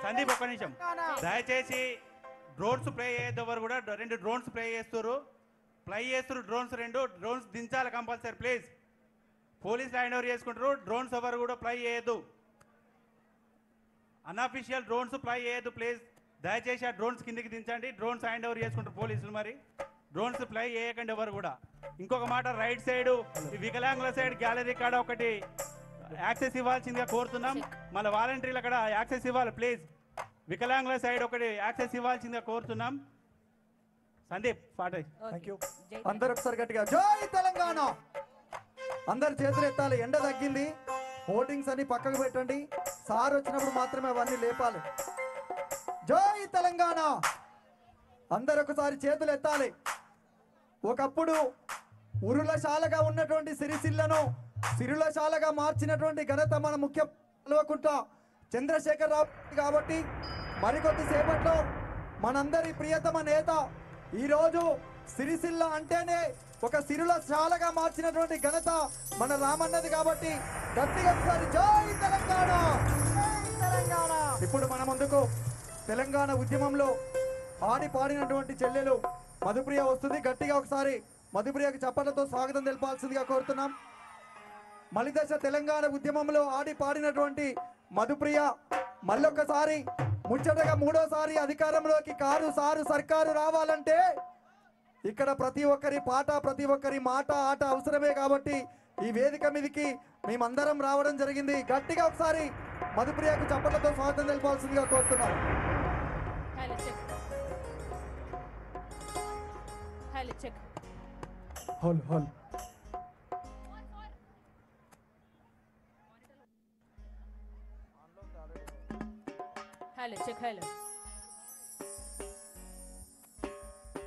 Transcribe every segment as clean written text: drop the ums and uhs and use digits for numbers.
సందీప్ ఒక్క నిమిషం దయచేసి డ్రోన్స్ ప్లే చేసేవారు కూడా 2 డ్రోన్స్ ప్లే చేస్తారు డ్రోన్స్ 2 డ్రోన్స్ దించాలి compulsory please police hand over చేసుకుంటారు డ్రోన్స్ ఎవరు కూడా ప్లే చేయొద్దు అన్అఫీషియల్ డ్రోన్స్ ప్లే చేయొద్దు ప్లీజ్ దయచేసి ఆ డ్రోన్స్ కిందికి దించండి డ్రోన్స్ హ్యాండ్ ఓవర్ చేసుకుంటారు పోలీసులు మరి డ్రోన్స్ ప్లే చేయకండి ఎవరు కూడా ఇంకొక మాట రైట్ సైడ్ వికలాంగుల సైడ్ గ్యాలరీ కాడ ఒకటి యాక్సెస్ ఇవ్వాల్సిందిగా కోరుతున్నాం మన వాలంటీర్లు అక్కడ యాక్సెస్ ఇవ్వాలి ప్లీజ్ వికలాంగుల సైడ్ ఒకటి యాక్సెస్ ఇవ్వాల్సిందిగా కోరుతున్నాం సందీప్ పాట అందరూ ఒకసారి గట్టిగా జై తెలంగాణ అందరు చేతులు ఎత్తాలి ఎండ తగ్గింది హోర్డింగ్స్ అన్ని పక్కకు పెట్టండి సార్ వచ్చినప్పుడు మాత్రమే అవన్నీ లేపాలి జై తెలంగాణ అందరు ఒకసారి చేతులు ఎత్తాలి ఒకప్పుడు ఉరులశాలగా ఉన్నటువంటి సిరిసిల్లను సిరులశాలగా మార్చినటువంటి ఘనత మన ముఖ్య కల్వకుంట్ల చంద్రశేఖర్ రావు కాబట్టి మరికొద్ది సేపట్లో మనందరి ప్రియతమ నేత ఈరోజు సిరిసిల్ల అంటేనే ఒక సిరులశాలగా మార్చినటువంటి ఘనత మన రామన్నది కాబట్టి గట్టిగా ఒకసారి జై తెలంగాణ ఇప్పుడు మన ముందుకు తెలంగాణ ఉద్యమంలో ఆడి పాడినటువంటి చెల్లెలు మధుప్రియ వస్తుంది గట్టిగా ఒకసారి మధుప్రియకు చప్పట్లతో స్వాగతం తెలపాల్సిందిగా కోరుతున్నాం మలిదశ తెలంగాణ ఉద్యమంలో ఆడి పాడినటువంటి మధుప్రియ మళ్ళొక్కసారి ముచ్చటగా 3వసారి అధికారంలోకి సారు సర్కారు రావాలంటే ఇక్కడ ప్రతి ఒక్కరి పాట ప్రతి ఒక్కరి మాట ఆట అవసరమే కాబట్టి ఈ వేదిక మీదకి మేమందరం రావడం జరిగింది గట్టిగా ఒకసారి మధుప్రియకు చప్పట్లతో స్వాగతం తెలపాల్సిందిగా కోరుతున్నాం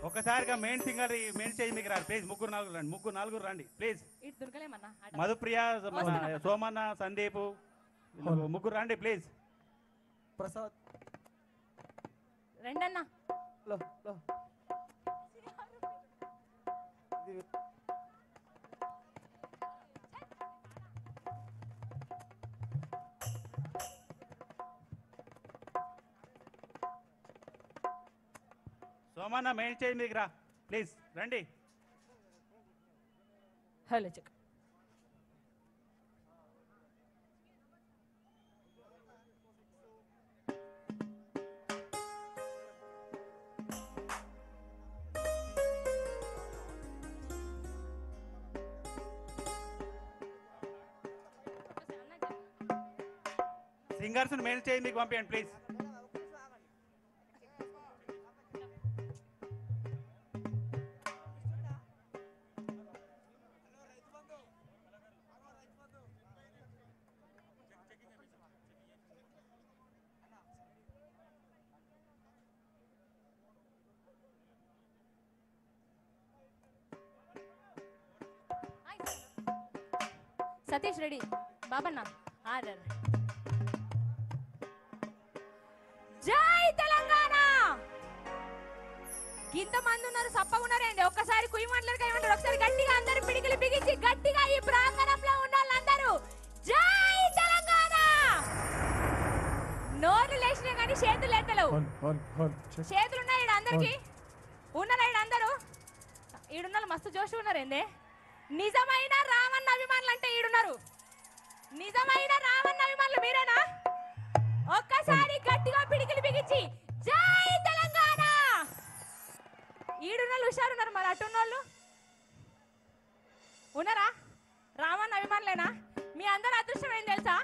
ఒకసారిగా మెయిన్ సింగర్ మెయిన్ స్టేజ్ మీకు రండి ప్లీజ్ ముగ్గురు నలుగురు రండి ప్లీజ్ మధుప్రియ సోమన్న సందీప్ ముగ్గురు రండి ప్లీజ్ ప్రసాద్ రెండన్నా సోమన్న మెయిన్ స్టేజ్ మీకు రా ప్లీజ్ రండి hello check singers main stage మీకు పంపించండి please Satish ready Babanna order. జై తెలంగాణ. ఇంతమంది ఉన్నారు, సప్పగా ఉన్నారండి. ఒక్కసారి కుయ్యమంటలు కయ్యమంటారు. ఒకసారి గట్టిగా అందరూ పిడికిలు బిగించి గట్టిగా ఈ ప్రాంగణంలో ఉన్న వాళ్ళందరూ జై తెలంగాణ. నోరు లేచినా కానీ చేతులు ఎత్తలేవు. చేతులు ఉన్నాయి ఈడ అందరికి. ఉన్నారా ఈడ అందరూ? ఈడున్న మస్తు జోష్ ఉన్నారు ఏందే. నిజమైన రామన్న అభిమానులు అంటే ఈడున్నారు. నిజమైన రామన్న అభిమానులు మీరేనా? ఒక్కసారి గట్టిగా పిడికిలు బిగించి జై తెలంగాణ. ఈడున్నోళ్ళు హుషారున్నారు, మరి అటున్నోళ్ళు ఉన్నారా? రామన్న అభిమానులేనా? మీ అందరు అదృష్టం ఏం తెలుసా?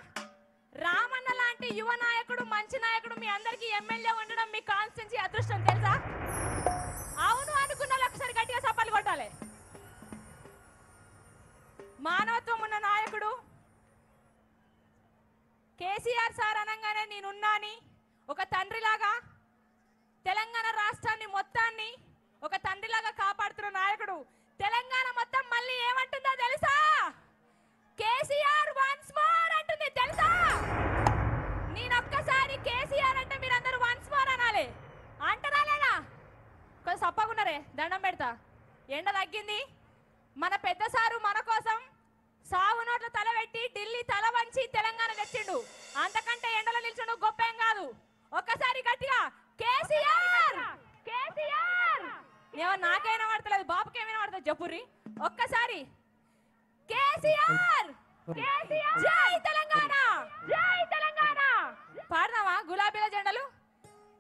రామన్న లాంటి యువ నాయకుడు, మంచి నాయకుడు మీ అందరికి ఎమ్మెల్యే ఉండడం మీ కాన్స్టిట్యున్సీ అదృష్టం తెలుసా? అవును అనుకున్న వాళ్ళు ఒకసారి గట్టిగా చప్పట్లు కొట్టాలి. మానవత్వం ఉన్న నాయకుడు కేసీఆర్ సార్ అనగానే నేనున్నాని ఒక తండ్రిలాగా తెలంగాణ రాష్ట్రాన్ని మొత్తాన్ని ఒక తండ్రిలాగా కాపాడుతున్న నాయకుడు. తెలంగాణ మొత్తం మళ్ళీ ఏమంటుందో తెలుసా? కేసీఆర్ వన్స్ మోర్ అంటుంది తెలుసా? నేనొక్కసారి కేసీఆర్ అంటే మీరందరూ వన్స్ మోర్ అనాలి. అంటారా లేదా? కొంచెం సప్పగున్నారే, దండం పెడతా. ఎండ తగ్గింది. మన పెద్ద సారు మన కోసం సాగు నోట్ల తల పెట్టి ఢిల్లీ తల వంచి తెలంగాణ తెచ్చిండు. అంతకంటే ఎండలో నిల్చుండు గొప్ప ఏం కాదు. ఒక్కసారి గట్టిగా కేసీఆర్ కేసీఆర్. ఏమో నాకైనా పడతలేదు, బాబుకి ఏమైనా పడుతుంది చెప్పుర్రి. ఒక్కసారి కేసీఆర్ కేసీఆర్. జై తెలంగాణ జై తెలంగాణ. పాడదామా గులాబీల జెండలు?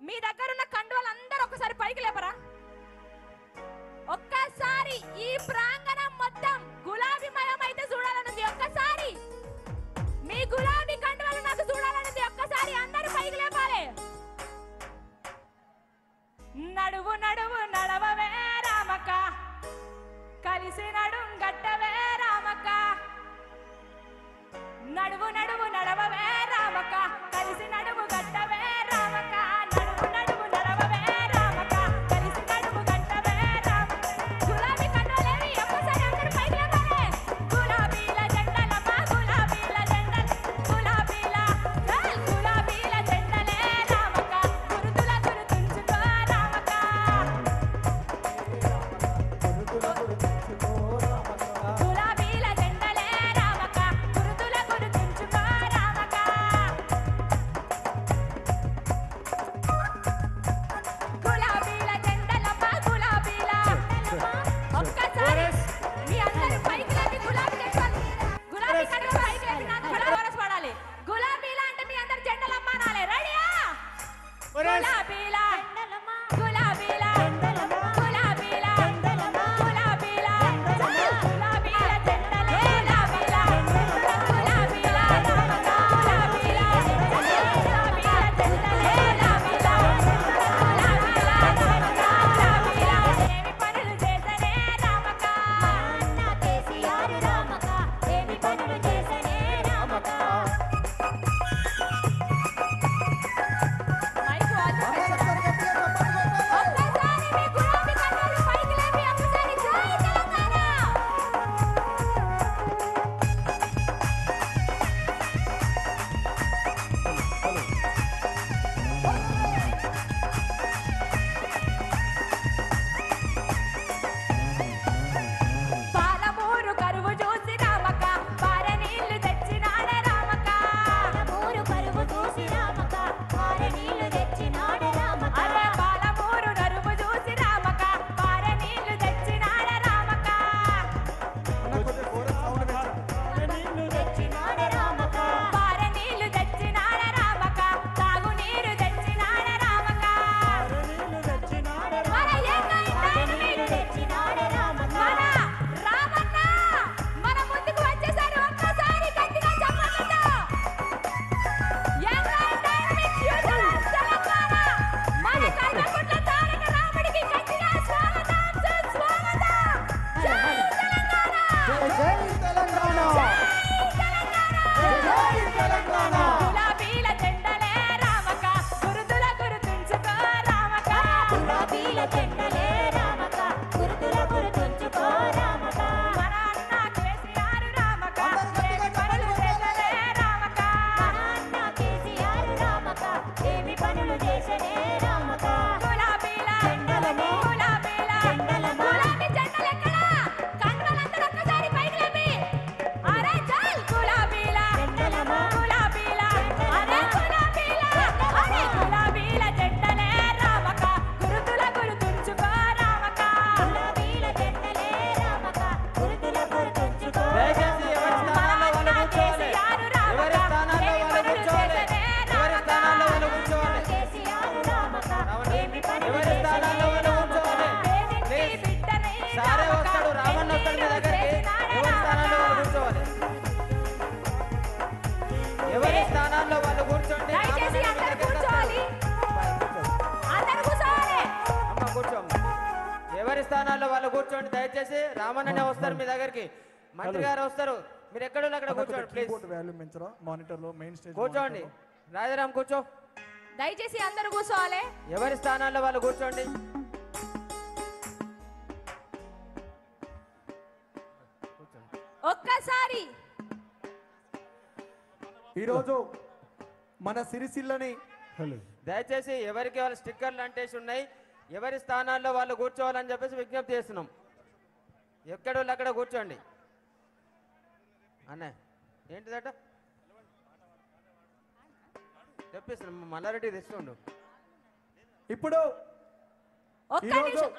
మీ దగ్గర ఉన్న కండువాలు అందరూ ఒక్కసారి పైకి లేపరా. ఒక్కసారి ఈ ప్రాంగణం మొత్తం గులాబీమయం అయితే చూడాలన్నది. ఒక్కసారి మీ గులాబీ కండువాలు నాకు చూడాలన్నది. ఒక్కసారి అందరూ పైకి లేపాలి. నడువు నడువు నడవవే రామక్క, కలిసి నడుం గట్టవే రామక్క. నడువు నడువు నడవవే రామక్క, కలిసి నడుము గట్టవే రామక్క. నడువు నడువు నడవవే రామక్క, కలిసి నడుము గట్టవే రామక్క. గులాబీ కండువాలేవి ఒక్కసారి అందరూ పైకి లేపాలి. గులాబీల జెండలమ్మ గులాబీల జెండలు. గులాబీల గులాబీ జెండలు ఎక్కడ కన్నులందరూ ఒక్కసారి పైకి లేపి అరే చల్ గులాబీల అరే గులాబీల జెండలే రామక గురుతుల గుర్తుంచుకో రామక దయచేసి ఎవరి స్థానాల్లో వాళ్ళు కూర్చోవాలి. ఎవరి స్థానాల్లో వాళ్ళు కూర్చోవాలి. ఎవరి స్థానాల్లో వాళ్ళు కూర్చోవాలి. ఎవరి స్థానాల్లో వాళ్ళు కూర్చోవాలి. ప్లీజ్. సారే వస్తాడు, రామన్న వస్తాడు మీ దగ్గరికి. ఎవరి స్థానాల్లో వాళ్ళు కూర్చోవాలి. ఎవరి స్థానాల్లో వాళ్ళు కూర్చోండి. దయచేసి రామన్న మీ అందరూ దగ్గరికి కూర్చోవాలి. అందరూ కూర్చోవాలి. అమ్మ కూర్చో అమ్మ. ఎవరి స్థానాల్లో వాళ్ళు కూర్చోండి. దయచేసి రామన్ననే వస్తారు మీ దగ్గరికి. మంత్రి గారు వస్తారు. మీరు ఎక్కడ అక్కడ కూర్చోండి ప్లీజ్. కీబోర్డ్ వాల్యూమ్ పెంచరా మానిటర్ లో మెయిన్ స్టేజ్ కూర్చోండి. రాజారాం కూర్చో. దయచేసి అందరూ కూర్చోవాలి. ఎవరి స్థానాల్లో వాళ్ళు కూర్చోండి. ఒక్కసారి ఈరోజు మన సిరిసిల్లని దయచేసి ఎవరికి వాళ్ళ స్టిక్కర్లు అంటేసి ఉన్నాయి. ఎవరి స్థానాల్లో వాళ్ళు కూర్చోవాలని చెప్పేసి విజ్ఞప్తి చేస్తున్నాం. ఎక్కడ వాళ్ళు అక్కడ కూర్చోండి. అన్న ఏంటిదట తెప్పిస్తున్నాం. మల్లారెడ్డి తెస్తుండు. ఇప్పుడు ఒక్క ఈరోజు నిమిషం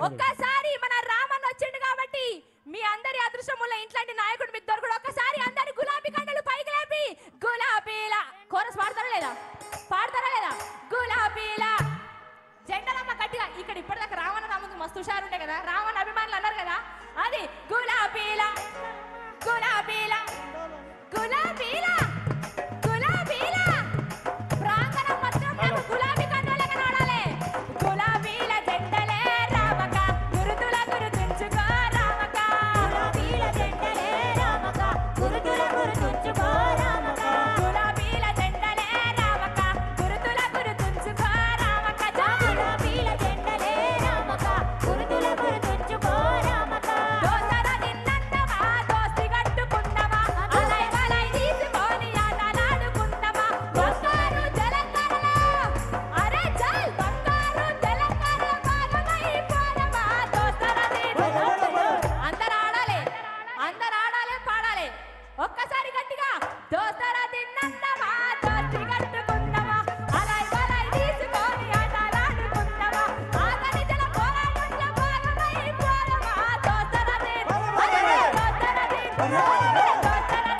ఒక్కసారి మన రామన్ వచ్చిండు కాబట్టి మీ అందరి అదృష్టముల ఇంట్లాంటి నాయకుడు మీకు దొరకడు. ఒక్కసారి అందరి గులాబీ కండలు పైకి లేపి గులాబీల కోరస్ పాడతారా లేదా గులాబీల జెండలమ్మ గట్టిగా ఇక్కడ ఇప్పటిదాకా రావణ నా ముందు మస్తు హుషారు ఉండే కదా, రావణ అభిమానులు అన్నారు కదా, అది గులాబీల ప్రాంగణం మొత్తం నాకు గులాబీ కండలే కనబడాలి. గులాబీల జెండలే రామక గురుతుల గుర్తుంచుకో రామక గులాబీల జెండలే రామక గురుతుల గుర్తుంచుకో రామక గులాబీల జెండలే రామక గురుతుల గుర్తుంచుకో రామక గులాబీల జెండలే రామక గురుతుల గుర్తుంచుకో రామక దోసర నిన్నందమా దోస్తి కట్టుకున్నమా అలై వలై తీసుకొని ఆటలాడుకుంటామా బంగారు తెలంగాణలో అరే చల్ బంగారు తెలంగాణలో భాగమై పోరమా దోసర అందరూ ఆడాలి పాడాలి. ఒక్కసారి గట్టిగా దోసర నిన్నందమా దోస్తి కట్టుకున్నమా అలై వలై తీసుకొని ఆటలాడుకుంటామా ఆగని జల పోరాటంలో భాగమై పోరమా దోసర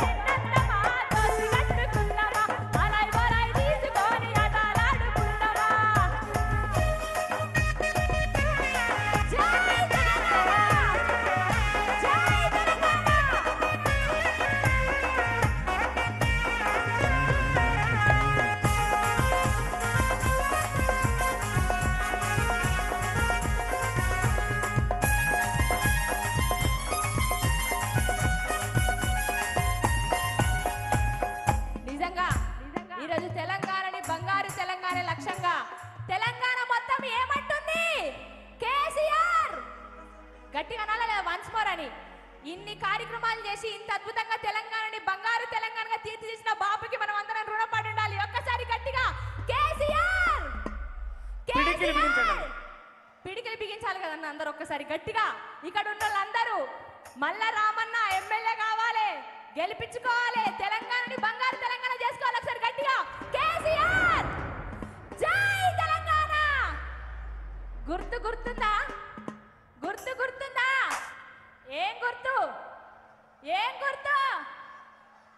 నిన్నందమా దోస్తి కట్టుకున్నమా అలై వలై తీసుకొని ఆటలాడుకుంటామా. జై తెలంగాణ నిజంగా ఈరోజు తెలంగాణని బంగారు తెలంగాణ లక్ష్యంగా తెలంగాణ మొత్తం ఏమంటుంది కేసీఆర్ గట్టిగా అనాలి వన్స్ మోర్ అని. ఇన్ని కార్యక్రమాలు చేసి ఇంత అద్భుతంగా తెలంగాణని బంగారు తెలంగాణగా తీర్చిదిద్దిన బాబుకి మనం అందరం రుణపడి ఉండాలి. ఒక్కసారి గట్టిగా కేసీఆర్ పిడికిలు బిగించాలి కదన్న అందరూ ఒక్కసారి గట్టిగా. ఇక్కడ ఉన్న వాళ్ళందరూ మల్ల రామన్న ఎమ్మెల్యే కావాలి, గెలిపించుకోవాలి, తెలంగాణని బంగారు తెలంగాణ చేసుకోవాలి. ఒకసారి గట్టిగా కేసీఆర్ జై తెలంగాణ. గుర్తుందా ఏం గుర్తు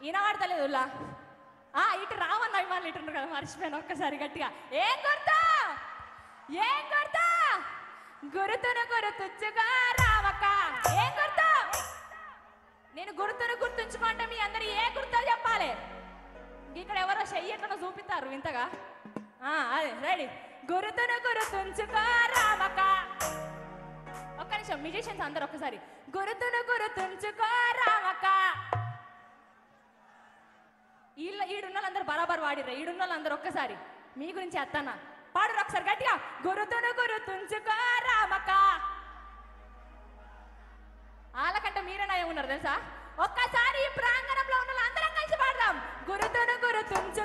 ఈనవాడతలేదు ఇటు రామన్న అభిమానులు ఇటు కదా మర్చిపోయాను. ఒక్కసారి గట్టిగా ఏం గుర్తు గుర్తును గుర్తుంచుగా రామక్క. ఏం గుర్తు నేను గుర్తును గుర్తుంచుకుంటే మీ అందరు ఏ గుర్తో చెప్పాలి. ఇక్కడ ఎవరో చెయ్యట్లను చూపిస్తారు ఇంతగా. అదే రెడీ గుర్తును గుర్తుంచుకో రామక్క. ఒక్క నిమిషం మ్యూజిషియన్స్ అందరు ఒక్కసారి గుర్తును గుర్తుంచుకో రామక్క. ఈడున్న వాళ్ళందరూ బరాబర్ వాడిర్రా. ఈడున్న వాళ్ళందరూ ఒక్కసారి మీ గురించి అత్తన్నా పాడు ఒకసారి గట్టిగా గుర్తును గుర్తుంచుకో రామక్క. వాళ్ళకంటే మీరేనా ఉన్నారు తెలుసా. ఒక్కసారి ఈ ప్రాంగణంలో ఉన్న అందరం కలిసి పాడదాం గుర్తును గుర్తుంచు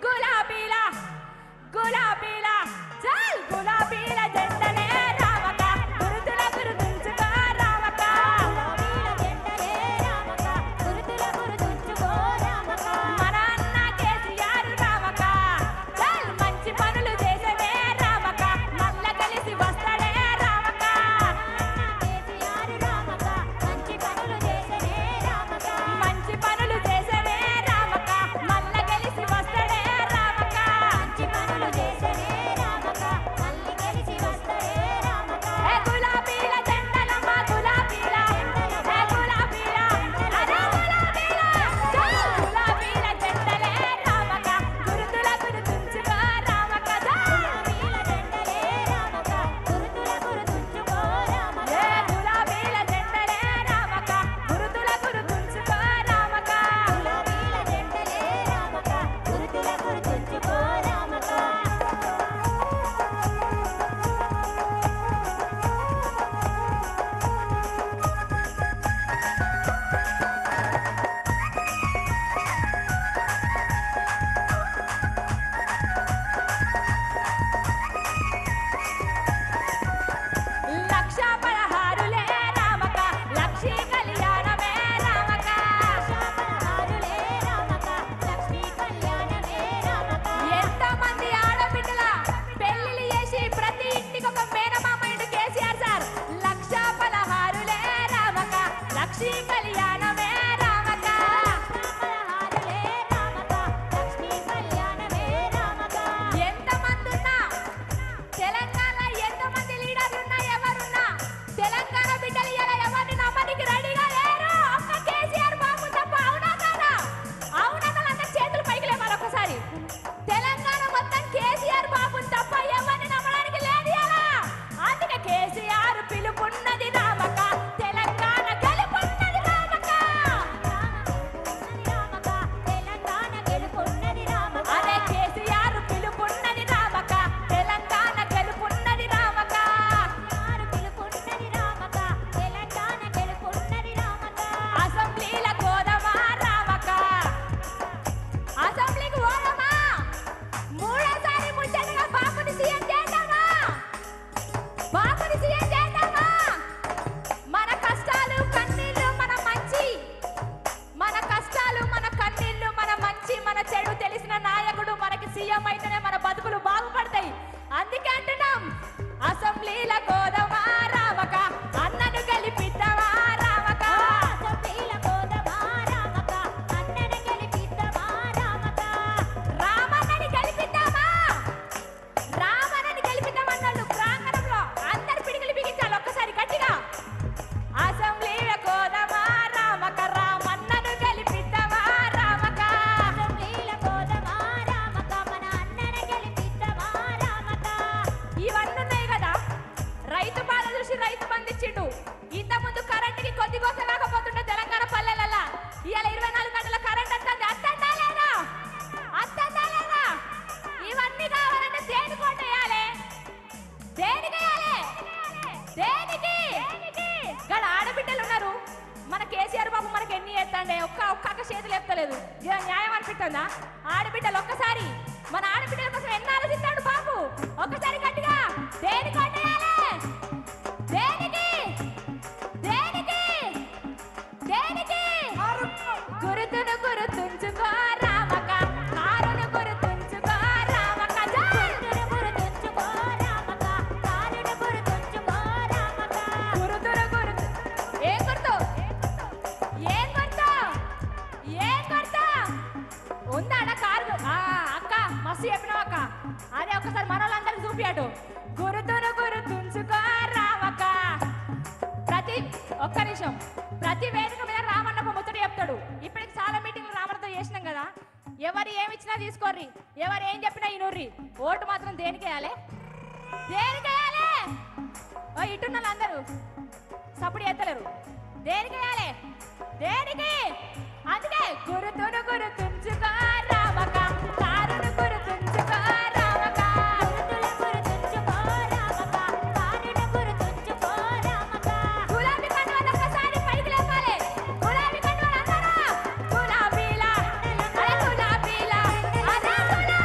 గులాబీల గులాబీల చల్ గులాబీల జెండలే రామక గురుతుల గురుతుంచుకో రామక గులాబీల జెండలే రామక గురుతుల గురుతుంచుకో రామక మన అన్న కేసీఆర్ రామక చల్ మంచి పనులు చేసే రామక మల్ల కలిసి వస్తాడే రామక కేసీఆర్ రామక మంచి పనులు చేసే రామక మంచి పనులు చేసే రామక మల్ల కలిసి వస్తాడే రామక మంచి పనులు చేసే రామక మల్ల కలిసి వస్తాడే రామక ఏ గులాబీల జెండలమ్మ గులాబీల ఏ గులాబీల అరే గులాబీల చల్ గులాబీల జెండలే రామక గురుతుల గురుతుంచుకో రామక గులాబీల జెండలే రామక గురుతుల గురుతుంచుకో రామక ఏ గులాబీల జెండలే రామక గురుతుల గురుతుంచుకో రామక గులాబీల జెండలే రామక గురుతుల గురుతుంచుకో రామక లక్ష పదహారులే రామక లక్ష్మీ కళ్యాణమే రామక లక్ష పదహారులే రామక లక్ష్మీ కళ్యాణమే రామక ఎంతమంది ఆడబిడ్డల పెళ్లిళ్ళు చేసి ప్రతి ఇంటికి ఒక మేనమామ ఇంటి కేసీఆర్ సార్ లక్ష పదహారులే రామక లక్ష్మీ కళ్యాణమే రామక లక్ష పదహారులే రామక లక్ష్మీ కళ్యాణమే రామక ఎంతమంది ఉన్నా తెలంగాణలో ఎంతమంది లీడర్లు ఉన్నా ఎవరున్నా తెలంగాణ బిడ్డలు ఇలా ఎవరిని నమ్మడానికి రెడీగా లేరు ఒక్క కేసీఆర్ బాబు తప్ప అవునా కాదా అవునా కదా అందరి చేతులు పైకి లేవాలి ఒక్కసారి తెలంగాణ మొత్తం కేసీఆర్ బాబు తప్ప ఎవరిని నమ్మడానికి లేదు ఇలా అందుకే కేసీఆర్ పిలుపున్నది రామక తెలంగాణ గెలుపున్నది రామక తెలంగాణ గెలుపున్నది రామక అదే కేసీఆర్ పిలుపున్నది రామక తెలంగాణ గెలుపున్నది రామక పిలుపున్నది రామక తెలంగాణ గెలుపున్నది రామక అసెంబ్లీల కోదమా రామక అసెంబ్లీకి పోదమా మూడోసారి ముచ్చటగా బాబుని సీఎం చేద్దామా బాబుని సీఎం చేద్దామా మన కష్టాలు కన్నీళ్లు మన మంచి మన కష్టాలు మన కన్నీళ్లు మన మంచి మన చెడు తెలిసిన నాయకుడు మనకి సీఎం అయితేనే మన బతుకులు బాగుపడతాయి అందుకే అంటున్నాం అసెంబ్లీల కోదమా రామక అన్నను గెలిపిద్దామా రామక అసెంబ్లీల కోదమా రామక అన్నను గెలిపిద్దామా రామక రామన్నని గెలిపిద్దామా రామన్నని గెలిపిద్దామన్నాడు ప్రాంగణంలో అందరు పిడికిలు బిగించాలి ఒక్కసారి గట్టిగా అసెంబ్లీల కోదమా రామక రామన్నను గెలిపిద్దామా రామక అసెంబ్లీల కోదమా రామక మన అన్నను గెలిపిద్దామా రామక ఇవన్నీ ఉన్నాయి కదా రైతు బాధ చూసి రైతు బంధించిండు ఇంత ముందు కరెంటుకి కొద్ది కోసం రాకపోతుండే తెలంగాణ పల్లెలల్లా ఇవాళ 24 గంటల కరెంట్ వస్తుంది అత్తందా లేదా అత్తందా లేదా ఇవన్నీ కావాలంటే దేనికి కొట్టేయాలి దేనికి వేయాలి దేనికి గడ ఆడబిడ్డలు ఉన్నారు మన కేసీఆర్ బాబు మనకి ఎన్ని ఎత్తండే ఒక్క చేతులు ఎత్తలేదు ఇది న్యాయం అనిపిస్తుందా ఆడబిడ్డలు ఒక్కసారి మన ఆడబిడ్డల కోసం ఎన్ని ఆలోచిస్తాడు బాబు ఒక్కసారి గట్టిగా దేనికి కొట్టేయాలి దేనికి దేనికి దేనికి గురుతును గురుతుంచుకో రామక కారును గురుతుంచుకో రామక గురుతును గురుతుంచుకో రామక కారును గురుతుంచుకో రామక గురుతును గురుతు ఏం గుర్తు ఏం గుర్తు ఏం గుర్తు ఉందా కారు అక్క మస్తు చెప్పినావు అక్క అదే ఒక్కసారి మన వాళ్ళందరికి చూపియాడు గురుతును గురుతుంచుకో రామక ఒక్క నిమిషం ప్రతి వేదిక మీద రామన్నప్ప ముచ్చట చెప్తాడు ఇప్పటికి చాలా మీటింగ్లు రామన్నతో చేసినాం కదా ఎవరు ఏమిచ్చినా తీసుకోర్రి ఎవరు ఏం చెప్పినా ఇనుర్రి ఓటు మాత్రం దేనికి వేయాలి దేనికి వేయాలి ఓ ఇటున్న వాళ్ళందరూ సప్పుడు ఎత్తలేరు దేనికి వేయాలి దేనికి అందుకే గురుతును గురుతుంచుకో రామక కారును గురుతుంచుకో రామక గురుతుల గురుతుంచుకో రామక కారును గురుతుంచుకో రామక గులాబీ కండువాలు ఒక్కసారి పైకి లేపాలి గులాబీ కండువాలు అందరూ గులాబీలా అరే గులాబీలా అరే గులాబీలా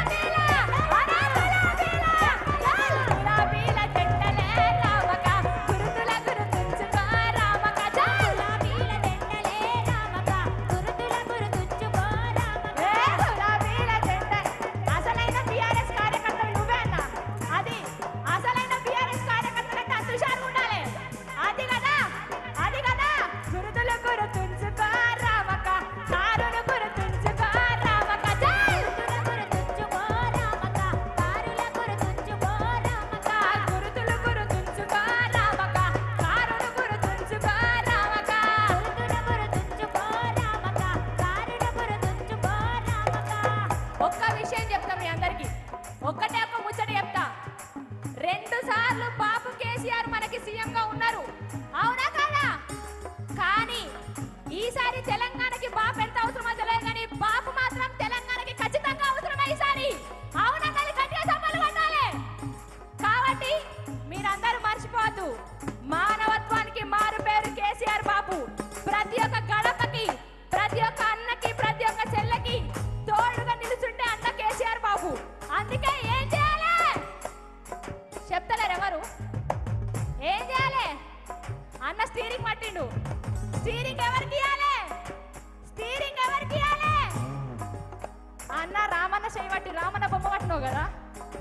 అన్న రామన్న చేయబట్టి రామన్న బొమ్మ పట్టినావు కదా,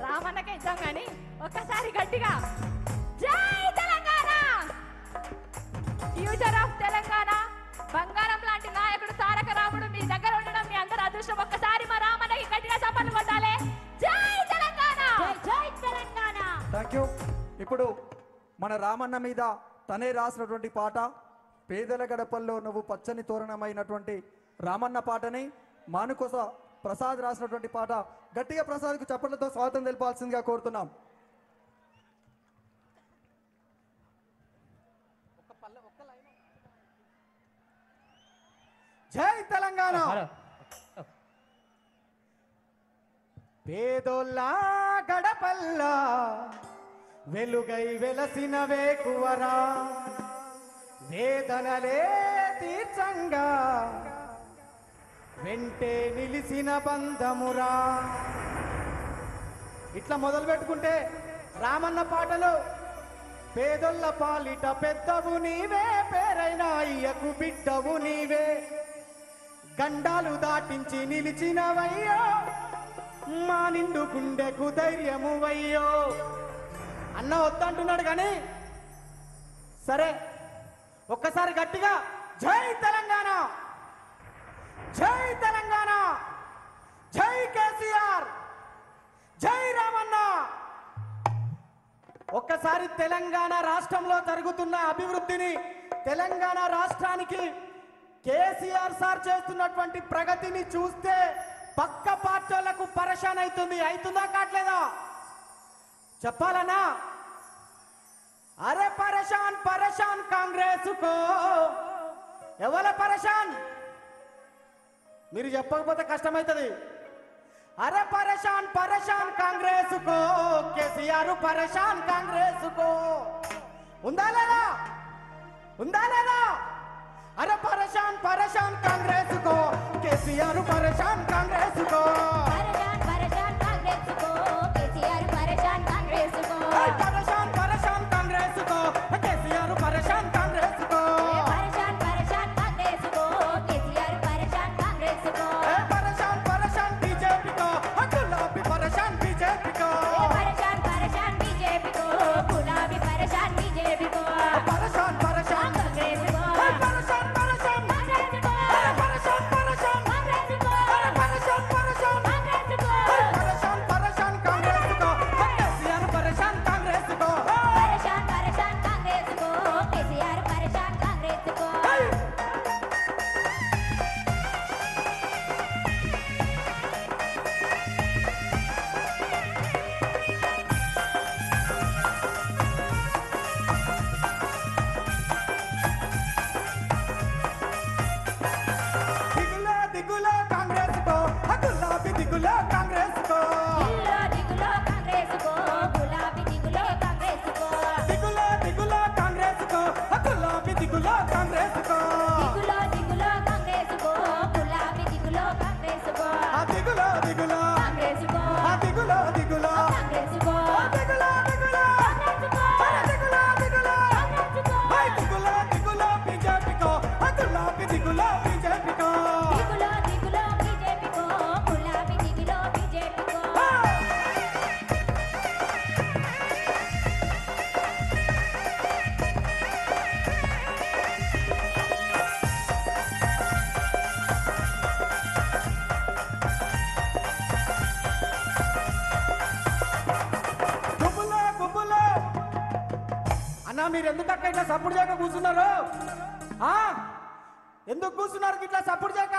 రామన్నకే ఇద్దాం కానీ ఒక్కసారి గట్టిగా జై తెలంగాణ. ఫ్యూచర్ ఆఫ్ తెలంగాణ, బంగారం లాంటి నాయకుడు తారక రాముడు మీ దగ్గర ఉండడం మీ అందరి అదృష్టం. ఒక్కసారి మా రామన్నకి గట్టిగా చప్పట్లు కొట్టాలి. జై తెలంగాణ, జై తెలంగాణ. Thank you. ఇప్పుడు మన రామన్న మీద తనే రాసినటువంటి పాట పేదల గడపల్లో నువ్వు పచ్చని తోరణమైనటువంటి రామన్న పాటని మానుకోస ప్రసాద్ రాసినటువంటి పాట. గట్టిగా ప్రసాద్కు చప్పట్లతో స్వాగతం తెలిపాల్సిందిగా కోరుతున్నాం. జై తెలంగాణ. పేదోళ్ళ గడపల్లా వెలుగై వెలసిన వేకువరా, వేదనలే తీర్చంగా వెంటే నిలిసిన బంధమురా. ఇట్లా మొదలు పెట్టుకుంటే రామన్న పాటలు పేదొల్ల పాలిట పెద్దవు నీవే, పేరైన అయ్యకు బిడ్డవు నీవే, గండాలు దాటించి నిలిచినవయ్యో, మా నిండు గుండెకు ధైర్యము వయ్యో. అన్న వద్దంటున్నాడు కానీ సరే ఒక్కసారి గట్టిగా జై తెలంగాణ, జై తెలంగాణ, జై కేసీఆర్, జై రామన్న. ఒక్కసారి తెలంగాణ రాష్ట్రంలో జరుగుతున్న అభివృద్ధిని, తెలంగాణ రాష్ట్రానికి కేసీఆర్ సార్ చేస్తున్నటువంటి ప్రగతిని చూస్తే పక్క పార్టీలకు పరేషాన్ అవుతుందా కావట్లేదా చెప్పాలనా? అరే పరేషాన్ పరేషాన్ కాంగ్రెస్ కో, ఎవల పరేషాన్ మీరు చెప్పకపోతే కష్టమవుతుంది. అరే పరేషాన్ పరేషాన్ కాంగ్రెస్ కో, కేసీఆర్ పరేషాన్ కాంగ్రెస్ కో. ఉందా లేదా? ఉందా లేదా? అరే పరేషాన్ పరేషాన్ కాంగ్రెస్ కో, కేసీఆర్ పరేషాన్ కాంగ్రెస్ కో. పరేషాన్ పరేషాన్ కాంగ్రెస్ కో, కేసీఆర్ పరేషాన్ కాంగ్రెస్ కో. పరేషాన్ పరేషాన్ కాంగ్రెస్ కో, కేసీఆర్ పరేషాన్ కాంగ్రెస్ కో. పరేషాన్ పరేషాన్ కాంగ్రెస్ కో, కేసీఆర్ పరేషాన్ కాంగ్రెస్ కో. పరేషాన్ పరేషాన్ బీజేపీ కో, గులాబీ పరేషాన్ బీజేపీ కో. పరేషాన్ పరేషాన్ బీజేపీ కో, గులాబీ పరేషాన్ బీజేపీ కో. పరేషాన్ పరేషాన్ కాంగ్రెస్ కో, పరేషాన్ పరేషాన్ కాంగ్రెస్ కో, పరేషాన్ పరేషాన్ కాంగ్రెస్ కో, పరేషాన్ పరేషాన్ కాంగ్రెస్ కో. పరేషాన్ పరేషాన్ కాంగ్రెస్ కో, కేసీఆర్ పరేషాన్ కాంగ్రెస్ కో. పరేషాన్ పరేషాన్ కాంగ్రెస్ కో, కేసీఆర్ పరేషాన్ కాంగ్రెస్ కో. దిగులో దిగులో కాంగ్రెస్ కో, గులాబీ దిగులో కాంగ్రెస్ కో. దిగులో దిగులో కాంగ్రెస్ కో, గులాబీ దిగులో కాంగ్రెస్ కో. దిగులో దిగులో కాంగ్రెస్ కో, గులాబీ దిగులో కాంగ్రెస్ కో. దిగులో దిగులో కాంగ్రెస్ కో, గులాబీ దిగులో కాంగ్రెస్ కో. ఆ దిగులో దిగులో కాంగ్రెస్ కో, ఆ దిగులో దిగులో కాంగ్రెస్ కో, దిగులో దిగులో కాంగ్రెస్ కో, దిగులో దిగులో కాంగ్రెస్ కో. దిగులో దిగులో బీజేపీ కో, గులాబీ దిగులో బీజేపీ కో. దిగులో దిగులో బీజేపీ కో, గులాబీ దిగులో బీజేపీ కో. గుబులో గుబులో అన్నా మీరు ఎందుకు అక్క ఇట్లా సపోర్ట్ చేయక కూర్చున్నారు? ఆ ఎందుకు కూర్చున్నారు ఇట్లా సపోర్ట్ చేయక?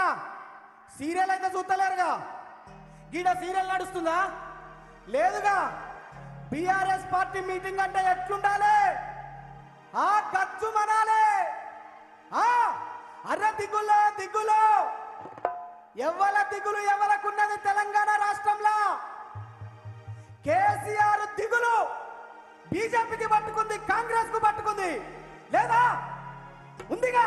సీరియల్ అయితే చూస్తలేరుగా, గీడ సీరియల్ నడుస్తుందా? లేదుగా. బీఆర్ఎస్ పార్టీ మీటింగ్ అంటే ఎట్లుండాలి? ఆ ఖర్చు మనాలి. ఆ అర్ర దిగులో దిగులో ఎవల దిగులు ఎవలకున్నది తెలంగాణ రాష్ట్రంలో? కేసీఆర్ దిగులు బీజేపీకి పట్టుకుంది, కాంగ్రెస్ కు పట్టుకుంది లేదా? ఉందిగా.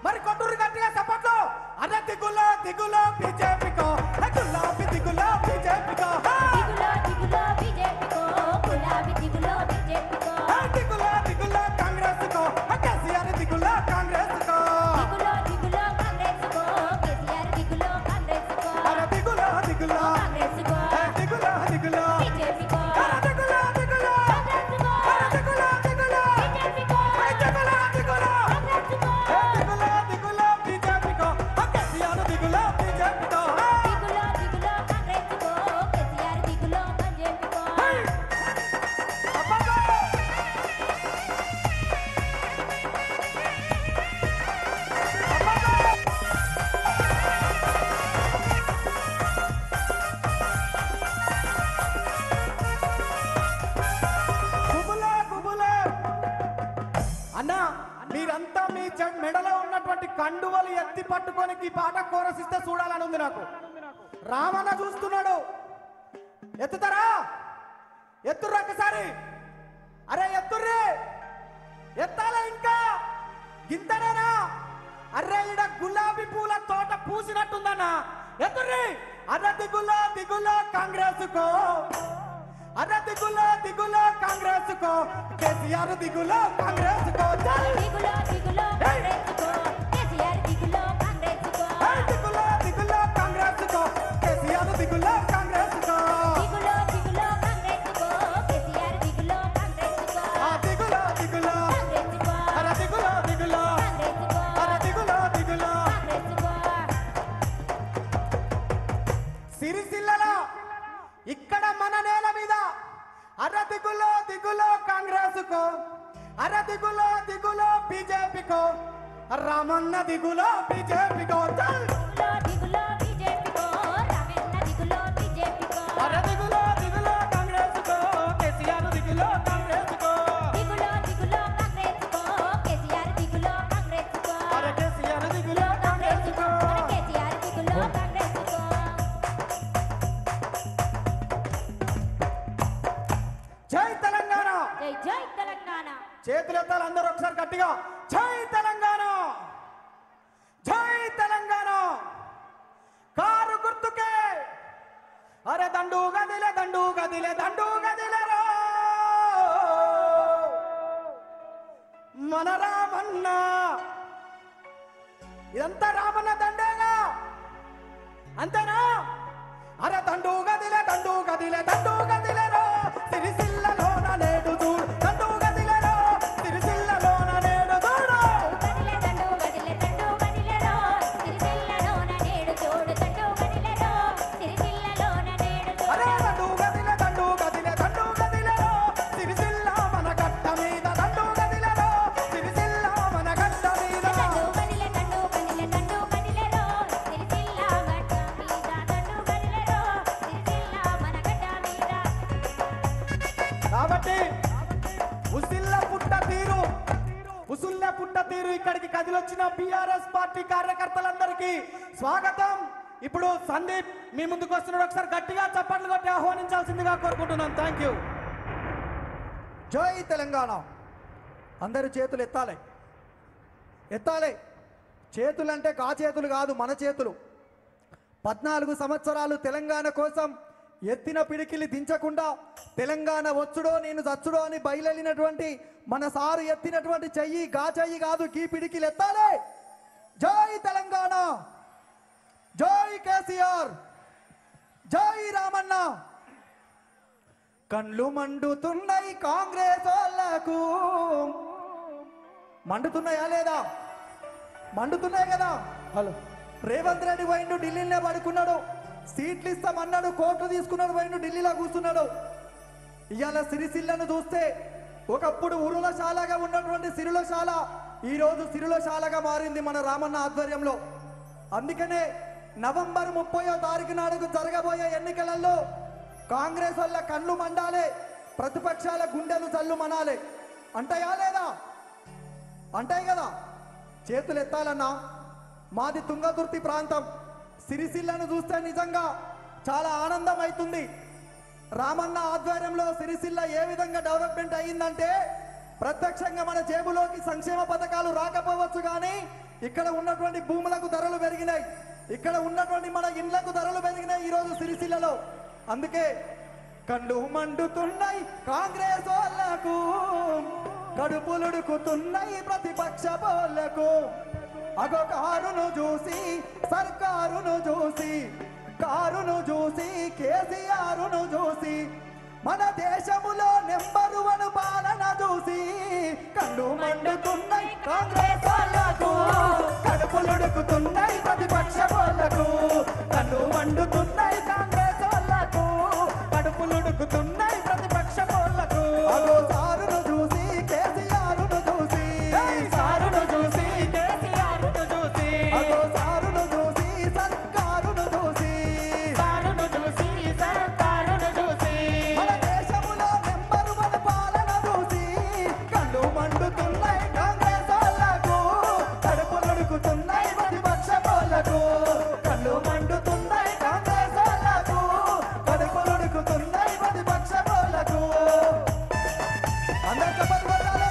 మరి కొట్టూరు గట్టిగా సపోర్ట్లు. అరే దిగులో దిగులో బీజేపీకో, గులాబీ దిగులో బీజేపీకో. దిగులో దిగులో బీజేపీ కో, గులాబీ దిగులో బీజేపీ కో. దిగులో దిగులో కాంగ్రెస్ కో, కేసీఆర్ దిగులో కాంగ్రెస్ కో. దిగులో దిగులో కాంగ్రెస్ కో, కేసీఆర్ దిగులో కాంగ్రెస్ కో. అరే దిగులో దిగులో దిగులా కాంగ్రెస్కో దిగులా దిగులా బీజేపీకో దిగులా దిగులా కాంగ్రెస్కో దిగులా దిగులా బీజేపీకో దిగులా దిగులా కాంగ్రెస్కో దిగులా దిగులా బీజేపీకో కేసీఆర్ దిగులా బీజేపీకో దిగులో దిగులో కాంగ్రెస్కో కేసీఆర్ దిగులో బీజేపీకో అబ్బబ్బా గుబులే గుబులే అన్నా మీరంతా మీ మెడలో ఉన్నటువంటి కండువలు ఎత్తి పట్టుకొని ఈ పాట కోరసిస్తే చూడాలని ఉంది నాకు రామన్న చూస్తున్నాడు ఎత్తుతారా ఎత్తుర్రు ఒక్కసారి అరే ఎత్తుర్రే ఎత్తాల ఇంకా గింతనేనా అర్రే ఇడ గులాబీ పూల తోట పూసినట్టుందన్నా ఎత్తుర్రి అరే దిగులో దిగులో కాంగ్రెస్ కో అరే దిగులో దిగులో కాంగ్రెస్ కో కేసీఆర్ దిగులో కాంగ్రెస్ కో చల్ దిగులో దిగులో కాంగ్రెస్కో కేసీఆర్ దిగులో కాంగ్రెస్కో దిగులో దిగులో కాంగ్రెస్ కో కేసీఆర్ దిగులో కాంగ్రెస్ కో దిగులో దిగులో కాంగ్రెస్కో కేసీఆర్ దిగులో కాంగ్రెస్కో ఆ దిగులో దిగులో కాంగ్రెస్కో అరే దిగులో దిగులో కాంగ్రెస్కో అరే దిగులో దిగులో కాంగ్రెస్కో సిరిసిల్లలో ఇక్కడ మన నేల మీద అర దిగులో దిగులో కాంగ్రెస్ కో అర దిగులో దిగులో బీజేపీకో రామన్న దిగులో బీజేపీకో చల్ దిగులో దిగులో బీజేపీకో రమణ దిగులో బీజేపీకో అర దిగులో దిగులో కాంగ్రెస్ కో కేసీఆర్ దిగులో కాంగ్రెస్ కో దిగులో దిగులో కాంగ్రెస్కో కేసీఆర్ దిగులో కాంగ్రెస్కో అర కేసీఆర్ దిగులో కాంగ్రెస్ కో కేసీఆర్ దిగులో కాంగ్రెస్కో జై తెలంగాణ జై జై తెలంగాణ చేతులు ఎత్తాలి అందరూ ఒకసారి గట్టిగా జై తెలంగాణ జై తెలంగాణ కారు గుర్తుకే అరే దండు గదిలే దండు గదిలే దండు గదిలేరో మన రామన్న ఇదంతా రామన్న దండేగా అంతేనా అరే దండు గదిలే దండు గదిలే దండు గదిలేరో సిరిసిల్లలోన నేడు చూడు దండు గదిలేరో సిరిసిల్లలోన నేడు చూడు గదిలే దండు గదిలే దండు గదిలేరో సిరిసిల్లలోన నేడు చూడు దండు గదిలేరో సిరిసిల్లలోన నేడు అరే చూడు దండు గదిలే దండు గదిలే దండు గదిలేరో సిరిసిల్ల మన గట్ట మీద దండు గదిలేరో సిరిసిల్ల మన గట్ట మీద దండు గదిలే దండు గదిలే దండు గదిలేరో సిరిసిల్ల గట్ట మీద దండు గదిలేరో సిరిసిల్ల మన గట్ట మీద కాబట్టి ఉసుల్ల పుట్ట తీరు ఇక్కడికి కదిలొచ్చిన బీఆర్ఎస్ పార్టీ కార్యకర్తలందరికీ స్వాగతం. ఇప్పుడు సందీప్ మీ ముందుకు వస్తున్నాడు, ఒకసారి గట్టిగా చప్పట్లు కొట్టి ఆహ్వానించాల్సిందిగా కోరుకుంటున్నాను. Thank you. జై తెలంగాణ. అందరూ చేతులు ఎత్తాలి, ఎత్తాలి. చేతులంటే కా చేతులు కాదు, మన చేతులు. 14 సంవత్సరాలు తెలంగాణ కోసం ఎత్తిన పిడికిలి దించకుండా తెలంగాణ వచ్చుడో నేను చచ్చుడో అని బయలుదేరినటువంటి మన సారు ఎత్తినటువంటి చెయ్యి గా చెయ్యి కాదు, గీ పిడికిలు ఎత్తాలి. జై తెలంగాణ, జై కేసీఆర్, జై రామన్న. కళ్ళు మండుతున్నాయి కాంగ్రెస్ వాళ్ళకు. మండుతున్నాయా లేదా? మండుతున్నాయి కదా. హలో, రేవంత్ రెడ్డి పోయిండు, ఢిల్లీలో పడుకున్నాడు. సీట్లు ఇస్తామన్నాడు, కోట్లు తీసుకున్నాడు, పోయిండు, ఢిల్లీలో కూర్చున్నాడు. ఇవాళ సిరిసిల్లను చూస్తే ఒకప్పుడు ఉరులశాలగా ఉన్నటువంటి సిరులశాల ఈరోజు సిరులశాలగా మారింది మన రామన్న ఆధ్వర్యంలో. అందుకనే నవంబర్ 30వ తారీఖు నాడుకు జరగబోయే ఎన్నికలలో కాంగ్రెస్ వల్ల కళ్ళు మండాలే, ప్రతిపక్షాల గుండెలు జల్లు మనాలే. అంటాయా లేదా? అంటాయి కదా. చేతులు ఎత్తాలన్నా. మాది తుంగతుర్తి ప్రాంతం. సిరిసిల్లను చూస్తే నిజంగా చాలా ఆనందం అవుతుంది. రామన్న ఆధ్వర్యంలో సిరిసిల్ల ఏ విధంగా డెవలప్మెంట్ అయ్యిందంటే ప్రత్యక్షంగా మన జేబులోకి సంక్షేమ పథకాలు రాకపోవచ్చు, కానీ ఇక్కడ ఉన్నటువంటి భూములకు ధరలు పెరిగినాయి, ఇక్కడ ఉన్నటువంటి మన ఇండ్లకు ధరలు పెరిగినాయి ఈరోజు సిరిసిల్లలో. అందుకే కళ్ళు మండుతున్నాయి కాంగ్రెస్ వాళ్ళకు, కడుపులుడుకుతున్నాయి ప్రతిపక్ష పోళ్లకు. అగో కారును చూసి, సర్కారును చూసి కారును చూసి కేసీఆర్ను చూసి మన దేశములో నెంబర్ వన్ పాలన చూసి కళ్ళు మండుతున్నాయి కాంగ్రెస్ వాళ్ళకు, కడుపులుడుకుతున్నాయి ప్రతిపక్ష వాళ్ళకు. కళ్ళు మండుతున్నాయి కాంగ్రెస్ వాళ్ళకు, కడుపులుడుకుతున్నాయి ప్రతిపక్ష వాళ్ళకు. అగో సారును చూసి కేసీఆర్ను చూసి, సారును చూసి కేసీఆర్ను చూసి, అగో సారును చూసి సర్కారును చూసి, సారును చూసి సర్కారును చూసి మన దేశములో నెంబర్ వన్ పాలన చూసి కళ్ళు మండుతున్నాయి కాంగ్రెస్ వాళ్ళకు, కడుపులుడుకుతున్నాయి ప్రతిపక్ష వాళ్ళకు. కళ్ళు మండుతున్నాయి కాంగ్రెస్ వాళ్ళకు, కడుపులుడుకుతున్నాయి ప్రతిపక్ష వాళ్ళకు. అందరూ చప్పట్లు కొట్టాలి.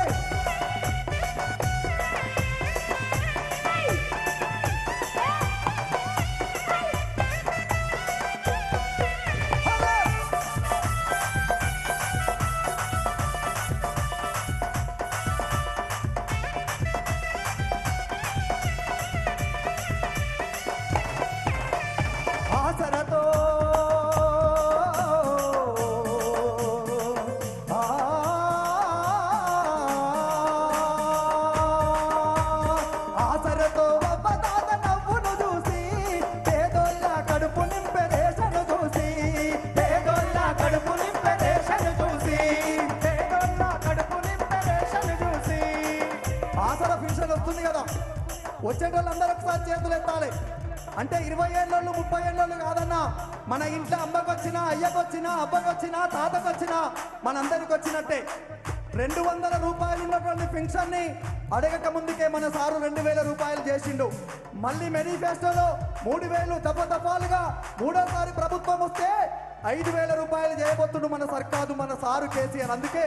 ఆసరతో ఆసరతో అవ్వదాత నవ్వును చూసి పేదోళ్ళ కడుపు నింపే రేషను చూసి, పేదోళ్ళ కడుపు నింపే రేషను చూసి, పేదోళ్ళ కడుపు నింపే రేషను చూసి. ఆసర పెన్షన్ వస్తుంది కదా, వచ్చేటోళ్ళందరూ ఒకసారి చేతులు ఎత్తాలి. అంటే 20 ఏళ్ళోళ్ళు 30 ఏళ్ళోళ్ళు కాదన్నా, మన ఇంట్లో అమ్మకొచ్చినా అయ్యకొచ్చినా అబ్బకొచ్చినా తాతకొచ్చినా మనందరికి వచ్చినట్టే. 200 రూపాయలు ఉన్నటువంటి పెన్షన్ ని అడగక ముందుకే మన సారు 2000 రూపాయలు చేసిండు. మళ్ళీ మేనిఫెస్టోలో 3000 దఫాలుగా మూడోసారి ప్రభుత్వం వస్తే 5000 రూపాయలు చేయబోతుండు మన సర్కారు, మన సారు కేసీఆర్. అందుకే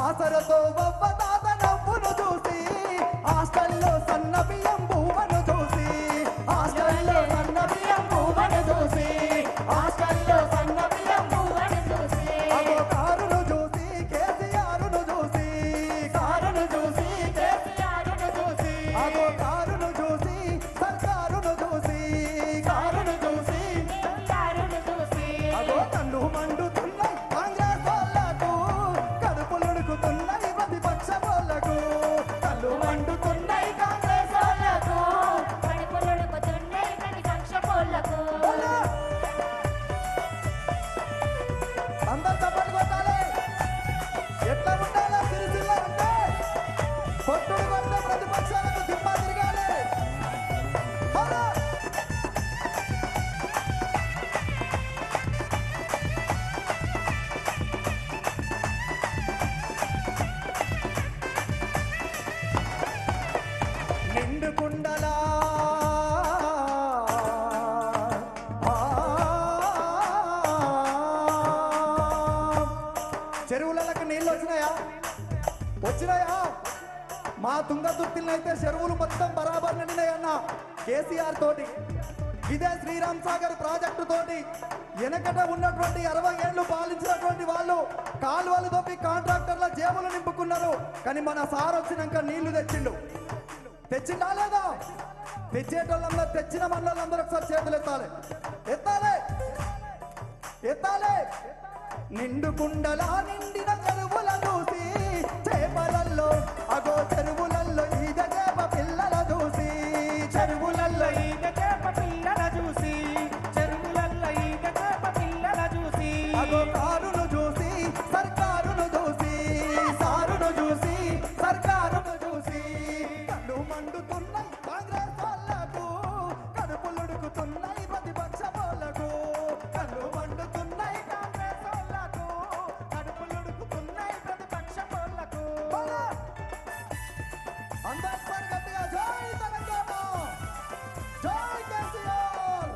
ఆసరతో వవ్వదాత నవ్వును చూసి, హాస్టల్లో సన్న బియ్యం భూమను చూసి, హాస్టల్లో సన్న బియ్యం భూమను చూసి, హాస్టల్లో సన్న బియ్యం భూమను చూసి అగో కారును చూసి కేసీఆర్ను చూసి, కారును చూసి కేసీఆర్ను చూసి, అగో కారును చూసి సర్కారును చూసి, కారును చూసి సర్కారును చూసి అగో కళ్ళు మండుతున్నాయి కాంగ్రెస్ వాళ్ళకు, కడుపులుడుకుతున్నాయి ప్రతిపక్ష వాళ్ళకు. కళ్ళు మండుతున్నాయి కాంగ్రెస్ వాళ్ళకు, కడుపులుడుకుతున్నాయి ప్రతిపక్ష పోళ్లకు. అందరు చప్పట్లు కొట్టాలి. ఎట్లా ఉండాలి సిరిసిల్ల అంటే కొట్టుడు కొట్టే ప్రతిపక్షాలకు దిమ్మ తిరగాలి. హలో. నిండు కుండలా చెరువులకు నీళ్ళు వచ్చినాయా? వచ్చినాయా? మా తుంగతుర్తిని అయితే చెరువులు మొత్తం బరాబర్ నిండినాయన్న కేసీఆర్ తోటి. ఇదే శ్రీరామ్ సాగర్ ప్రాజెక్టు తోటి వెనకట ఉన్నటువంటి 60 ఏళ్లు పాలించినటువంటి వాళ్ళు కాలువలు తోపి కాంట్రాక్టర్ల జేబులు నింపుకున్నారు. కానీ మన సార్ వచ్చినాక నీళ్లు తెచ్చిండు. తెచ్చిండా లేదా? తెచ్చేటోళ్ళందరూ, తెచ్చిన మనోళ్ళందరూ ఒకసారి చేతులు ఎత్తాలి, ఎత్తాలి, ఎత్తాలి. నిండు కుండలా నిండిన చెరువుల చూసి, చేపలల్లో అగో చెరువులల్లో ఈద చేప పిల్లల చూసి, చెరువులల్లో ఈద చేప పిల్లల చూసి, చెరువులల్లో ఈద చేప పిల్లల చూసి అగో కారును చూసి సర్కారును చూసి, సారును చూసి సర్కారును చూసి కళ్ళు మండుతున్నాయి కాంగ్రెస్ వాళ్ళకు, కడుపులుడుకుతున్నాయి ప్రతిపక్ష వాళ్ళకు. కళ్ళు మండుతున్నాయి కాంగ్రెస్ వాళ్ళకు, కడుపులుడుకుతున్నాయి ప్రతిపక్ష వాళ్ళకు. అందరూ గట్టిగా జై తెలంగాణ, జై కేసీఆర్.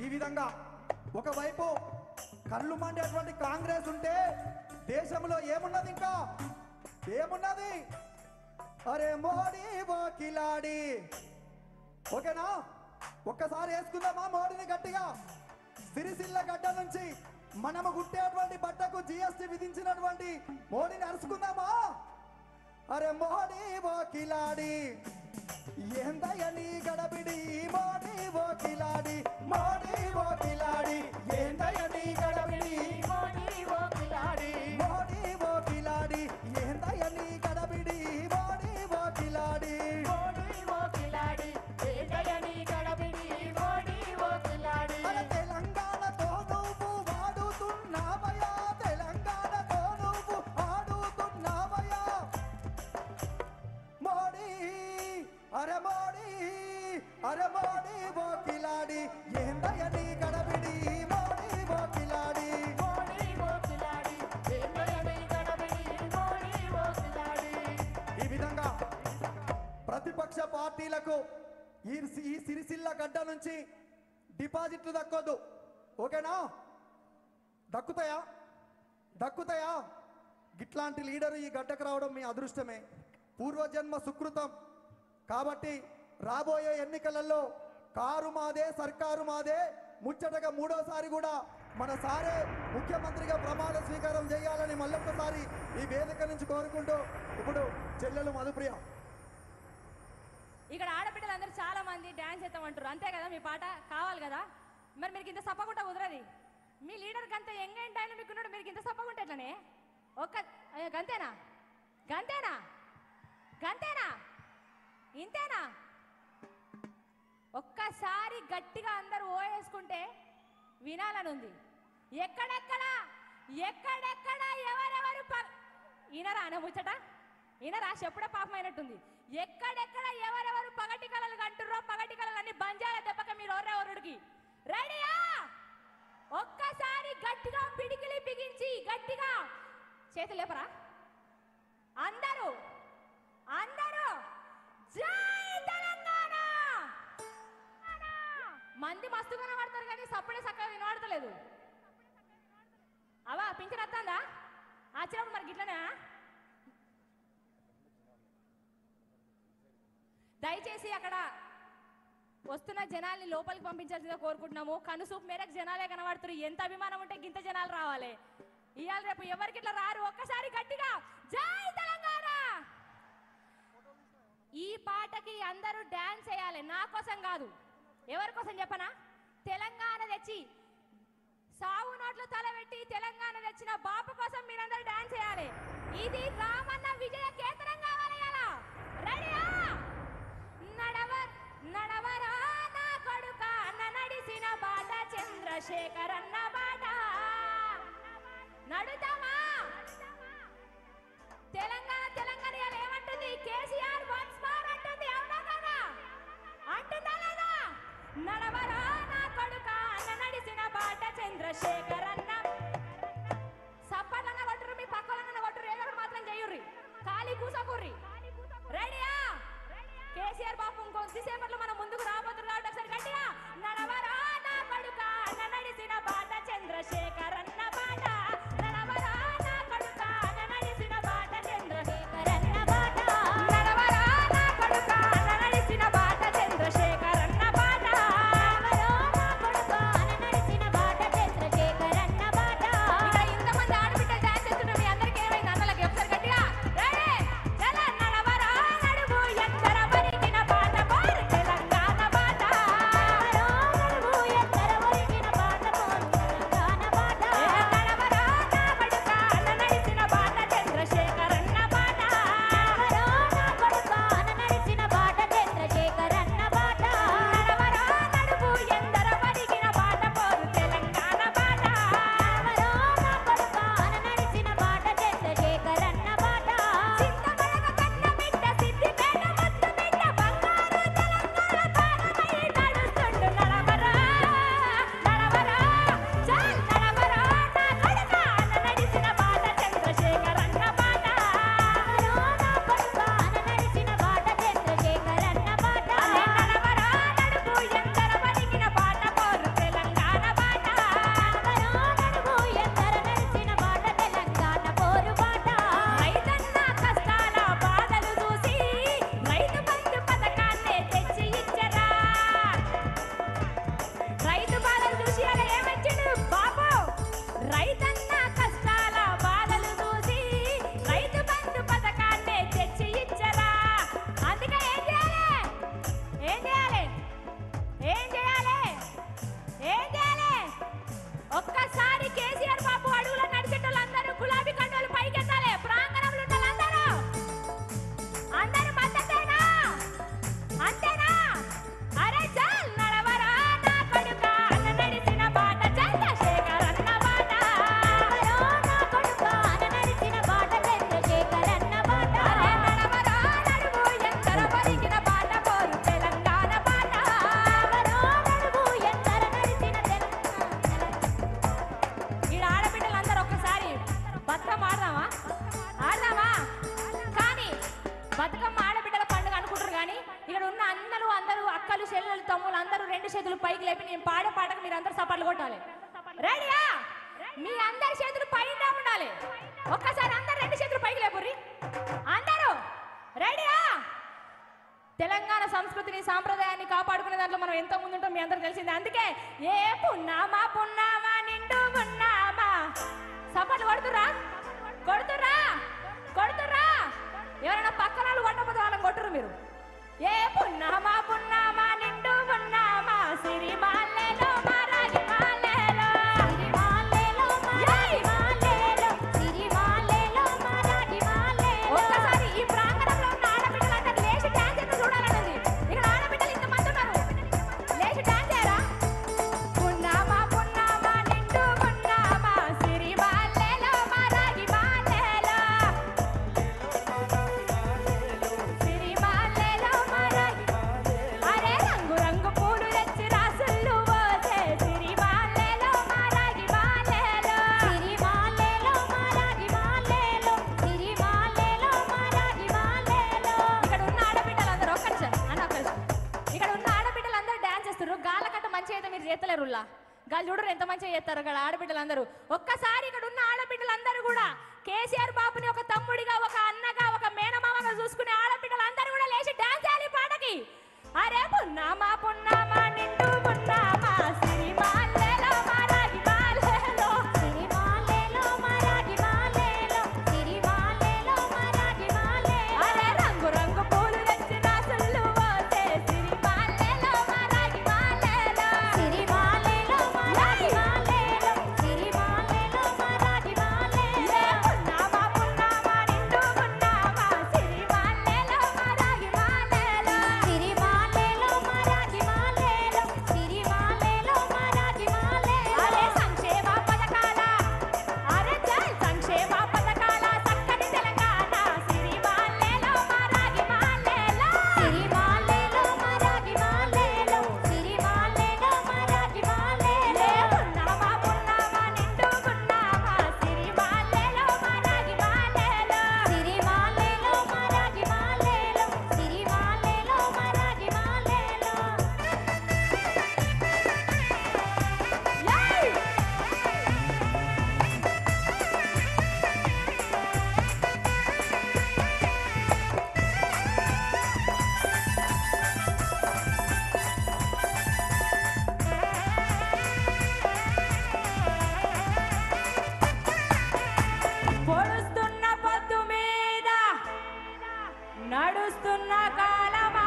ఈ విధంగా ఒకవైపు కళ్ళు మండేటువంటి కాంగ్రెస్ ఉంటే దేశంలో ఏమున్నది? ఇంకా ఏమున్నది? అరే మోడీ ఓ కిలాడి, ఓకేనా? ఒక్కసారి వేసుకుందామా మోడీని గట్టిగా. సిరిసిల్ల గడ్డ నుంచి మనము గుట్టేటువంటి బట్టకు జిఎస్టి విధించినటువంటి మోడీని అరుచుకుందామా? అరే మోడీ ఓ కిలాడి ఏందయ్య నీ గడబిడి, మోడీ ఓ కిలాడి, మోడీ ఓ కిలాడి ఏందయ్య నీ గడబిడి, మోడీ ఓ కిలాడి, మోడీ ఓ కిలాడి ఏందయ్య నీ గడబిడి, మోడీ ఓ కిలాడి, మోడీ ఓ కిలాడి ఏందయ్య నీ గడబిడి, మోడీ ఓ కిలాడి. అరే తెలంగాణతో నువ్వు వాడుతున్నావయ్యా, తెలంగాణతో నువ్వు ఆడుతున్నావయ్యా మోడీ, అరే మోడీ, అరే మోడీ ఓ కిలాడి ఏందయ్య నీ గడబిడి, మోడీ ఓ కిలాడి, మోడీ ఓ కిలాడి ఏందయ్య నీ గడబిడి, మోడీ ఓ కిలాడి. ఈ విధంగా ప్రతిపక్ష పార్టీలకు ఈ సిరిసిల్ల గడ్డ నుంచి డిపాజిట్లు దక్కొద్దు. ఓకేనా? దక్కుతాయా? దక్కుతాయా? గిట్లాంటి లీడరు ఈ గడ్డకు రావడం మీ అదృష్టమే, పూర్వజన్మ సుకృతం. కాబట్టి రాబోయే ఎన్నికలలో కారు మాదే, సర్కారు మాదే, ముచ్చటగా మూడోసారి కూడా మన సారే ముఖ్యమంత్రిగా ప్రమాణ స్వీకారం చేయాలని మళ్ళొక్కసారి ఈ వేదిక నుంచి కోరుకుంటూ ఇప్పుడు చెల్లెలు మధుప్రియ. ఇక్కడ ఆడబిడ్డలందరూ చాలా మంది డాన్స్ చేస్తామంటారు, అంతే కదా? మీ పాట కావాలి కదా, మరి మీరు ఇంత సప్పకుండా కుదరది. మీ లీడర్ గంత యంగ్ ఏంటి ఆయన మీకున్నాడు, మీరు ఇంత సప్పకుంటే ఎట్లనే? గంతేనా? గంతేనా? గంతేనా? ఇంతేనా? ఒక్కసారి గట్టిగా అందరూ ఓయేసుకుంటే వినాలని ఉంది. ఎక్కడెక్కడ ఎక్కడెక్కడ ఎవరెవరు ఈనరా అనే ముచ్చట, ఈనరా చెప్పుడే పాపమైనట్టుంది. ఎక్కడెక్కడ ఎవరెవరు పగటి కళలు కంటుర్రో, పగటి కళలు అన్ని బంజారా దెబ్బక మీరు ఒర్రెవరుడికి రెడీయా? ఒక్కసారి గట్టిగా పిడికిలి బిగించి గట్టిగా చేతులు లేపరా అందరూ, అందరూ జై తెలంగాణ. మంది మస్తుగా కనబడతారు కానీ సప్పుడే చక్కగా వినబడతలేదు. అవా పింఛన్ వస్తుందా? ఆచినప్పుడు మరి గిట్లనా? దయచేసి అక్కడ వస్తున్న జనాల్ని లోపలికి పంపించాల్సిందిగా కోరుకుంటున్నాము. కనుసూపు మేరకు జనాలే కనబడుతున్నారు. ఎంత అభిమానం ఉంటే గింత జనాలు రావాలి. ఇవాళ రేపు ఎవరికి ఇట్లా రారు. ఒక్కసారి గట్టిగా జై తెలంగాణ. ఈ పాటకి అందరూ డాన్స్ చేయాలి, నా కోసం కాదు. ఎవరి కోసం చెప్పనా? తెలంగాణ తెచ్చి సావు నోట్లు తలబెట్టి తెలంగాణ తెచ్చిన బాపు కోసం మీరందరూ డాన్స్ చేయాలి. ఇది రామన్న విజయ కేంద్రం కావాలి. రెడీయా? నడవరా నా కొడుక నడిసిన బాట చంద్రశేఖరన్న బాట నడుతామా? తెలంగాణ తెలంగాణ ఏమంటుంది? కేసీఆర్ వన్స్ మోర్ అంటుంది. అవునా కదా? అంటుందా లేదా? నడవరా నా కొడుక నడిసిన బాట చంద్రశేఖరన్న. సప్పట్లన్న కొట్టురు, మీ పక్కలన్న కొట్టురు, ఏదో మాత్రం చేయుర్రి, ఖాళీ కూసకూర్రి. రెడీయా? కేసీఆర్ బాబు ఇంకొద్దిసేపట్లో మనం ముందుకు రాబోతున్నారు కాబట్టి ఒకసారి గట్టిగా నడవరా నా కొడుక నడిసిన బాట చంద్రశేఖరన్న బాట, నడవరా నా కొడుక నడిసిన బాట చంద్రశేఖరన్న బాట, నడవరా నా కొడుక నడిసిన బాట చంద్రశేఖరన్న బాట, నడవరా నా కొడుక నడిసిన బాట చంద్రశేఖరన్న బాట. ఇక్కడ ఇంతమంది ఆడబిడ్డలు డాన్స్ చేస్తున్నారు, మీ అందరికీ ఏమైంది అన్నలకి? ఒకసారి గట్టిగా రెడీ చల. నడవరా నడుము ఎందర తెలంగాణ బాట చెల్లెలు తమ్ముళ్ళు అందరూ రెండు చేతులు పైకి లేపి నేను పాడే పాటకు మీరు అందరూ సపాట్లు కొట్టాలి. రెడీయా? మీ అందరి చేతులు పైన ఉండాలి. ఒక్కసారి అందరు రెండు చేతులు పైకి లేపుర్రి అందరూ. రెడీయా? తెలంగాణ సంస్కృతిని సాంప్రదాయాన్ని కాపాడుకునే దాంట్లో మనం ఎంతో ముందు ఉంటాం, మీ అందరూ తెలిసిందే. అందుకే ఏ పున్నామా పున్నామా నిండు పున్నామా సపాట్లు కొడుతురా కొడుతురా కొడుతురా. ఎవరైనా పక్కన వాళ్ళు కొట్టకపోతే వాళ్ళని కొట్టురు మీరు. ఏ పున్నామా పున్నామా నిండు పున్నామా సిరిమాలేలో మారాగి మాలేలో సిరిమాలేలో మారాగి మాలేలో సిరిమాలేలో మారాగి మాలేలో. ఒక్కసారి ఈ ప్రాంగణంలో ఉన్న ఆడబిడ్డలందరూ లేచి డాన్స్ చేస్తూ చూడాలన్నది. ఇక్కడ ఆడబిడ్డలు ఇంతమంది ఉన్నారు, లేచి డాన్స్ చేయరా? పున్నామా పున్నామా నిండు పున్నామా సిరిమాలేలో మారాగి మాలేలో సిరిమాలేలో మారాగి. అరే రంగు రంగు పూలు తెచ్చి రాసులు పోసే సిరిమాలేలో మారాగి మాలేలో సిరిమాలేలో మారాగి మాలేలో సిరిమాలేలో మారాగి మాలేలో. ఇక్కడ ఉన్న ఆడబిడ్డలందరూ ఒక్క నిమిషం అన్న ఒక్క నిమిషం. ఇక్కడ ఉన్న ఆడబిడ్డలందరూ డాన్స్ చేస్తారు. గాళ్ళ కట్ట మంచి అయితే మీరు చేస్తలేరులా. గాళ్ళు చూడరు ఎంత మంచిగా చేస్తారు ఇక్కడ ఆడబిడ్డలందరూ. ఒక్కసారి ఇక్కడ ఉన్న ఆడబిడ్డలందరూ కూడా కేసీఆర్ బాబుని ఒక తమ్ముడిగా, ఒక అన్నగా, ఒక మేనమామగా చూసుకునే ఆడబిడ్డలందరూ కూడా లేచి డాన్స్ చేయాలి ఈ పాటకి. అరే పున్నామా పున్నామా నిండు పున్నామా సిరిమాలేలో మారాగి మాలేలో సిరిమాలేలో మారాగి మాలేలో సిరిమాలేలో మారాగి మాలేలో. అరే రంగు రంగు పూలు తెచ్చి రాసులు పోసే సిరిమాలేలో మారాగి మాలేలో సిరిమాలేలో మారాగి మాలేలో సిరిమాలేలో మారాగి మాలేలో. పున్నామా పున్నామా నిండు పున్నామా సిరిమాలేలో మారాగి మాలేలో సిరిమాలేలో మారాగి మాలేలో సిరిమాలేలో మారాగి మాలేలో. అరే సంక్షేమ పథకాల అరే జై సంక్షేమ పథకాల చక్కని తెలంగాణ సిరిమాలేలో మారాగి మాలేలో సిరిమాలేలో మారాగి మాలేలో సిరిమాలేలో మారాగి మాలేలో. పున్నామా పున్నామా నిండు పున్నామా సిరిమాలేలో మారాగి మాలేలో సిరిమాలేలో మారాగి మాలేలో సిరిమాలేలో మారాగి మాలేలో. యై పొడుస్తున్న పొద్దు మీద నడుస్తున్న కాలమా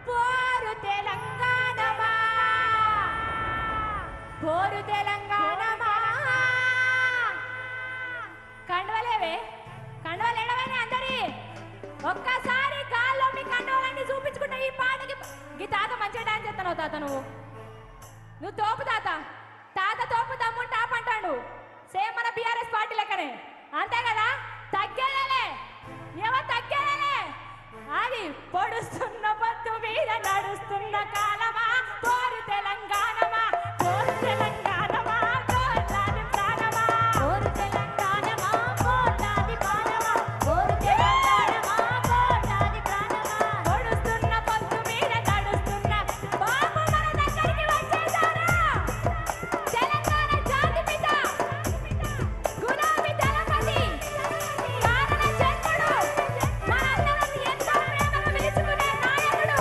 పోరు తెలంగాణమా పోరు తెలంగాణమా. కండవలేవే కండవలు ఎడవని అందరి ఒక్కసారి గాల్లో మీ కండవలన్నీ చూపించుకుంటే ఈ పాటకి. ఈ తాత మంచిగా డాన్స్ చేస్తున్నావు తాత. నువ్వు తోపు తాత. తాత తోపు దమ్ముంటే టాపంటాడు. సేమ్ మన బీఆర్ఎస్ పార్టీ లెక్కనే, అంతే కదా? తగ్గేలే ఎవరు తగ్గేలే. అది పొడుస్తున్న పొద్దు మీద నడుస్తున్న కాలమా పోరు తెలంగాణమా పోరు తెలంగాణమా కోట్లాది ప్రాణమా పోరు తెలంగాణమా కోట్లాది ప్రాణమా పోరు తెలంగాణమా కోట్లాది ప్రాణమా. పొడుస్తున్న పొద్దు మీద నడుస్తున్న బాబు మన దగ్గరికి వచ్చేసారా? తెలంగాణ జాతి పిత గులాబీ దళపతి కారణ జన్ముడు మనందరం ఎంతో ప్రేమగా పిలుచుకునే నాయకుడు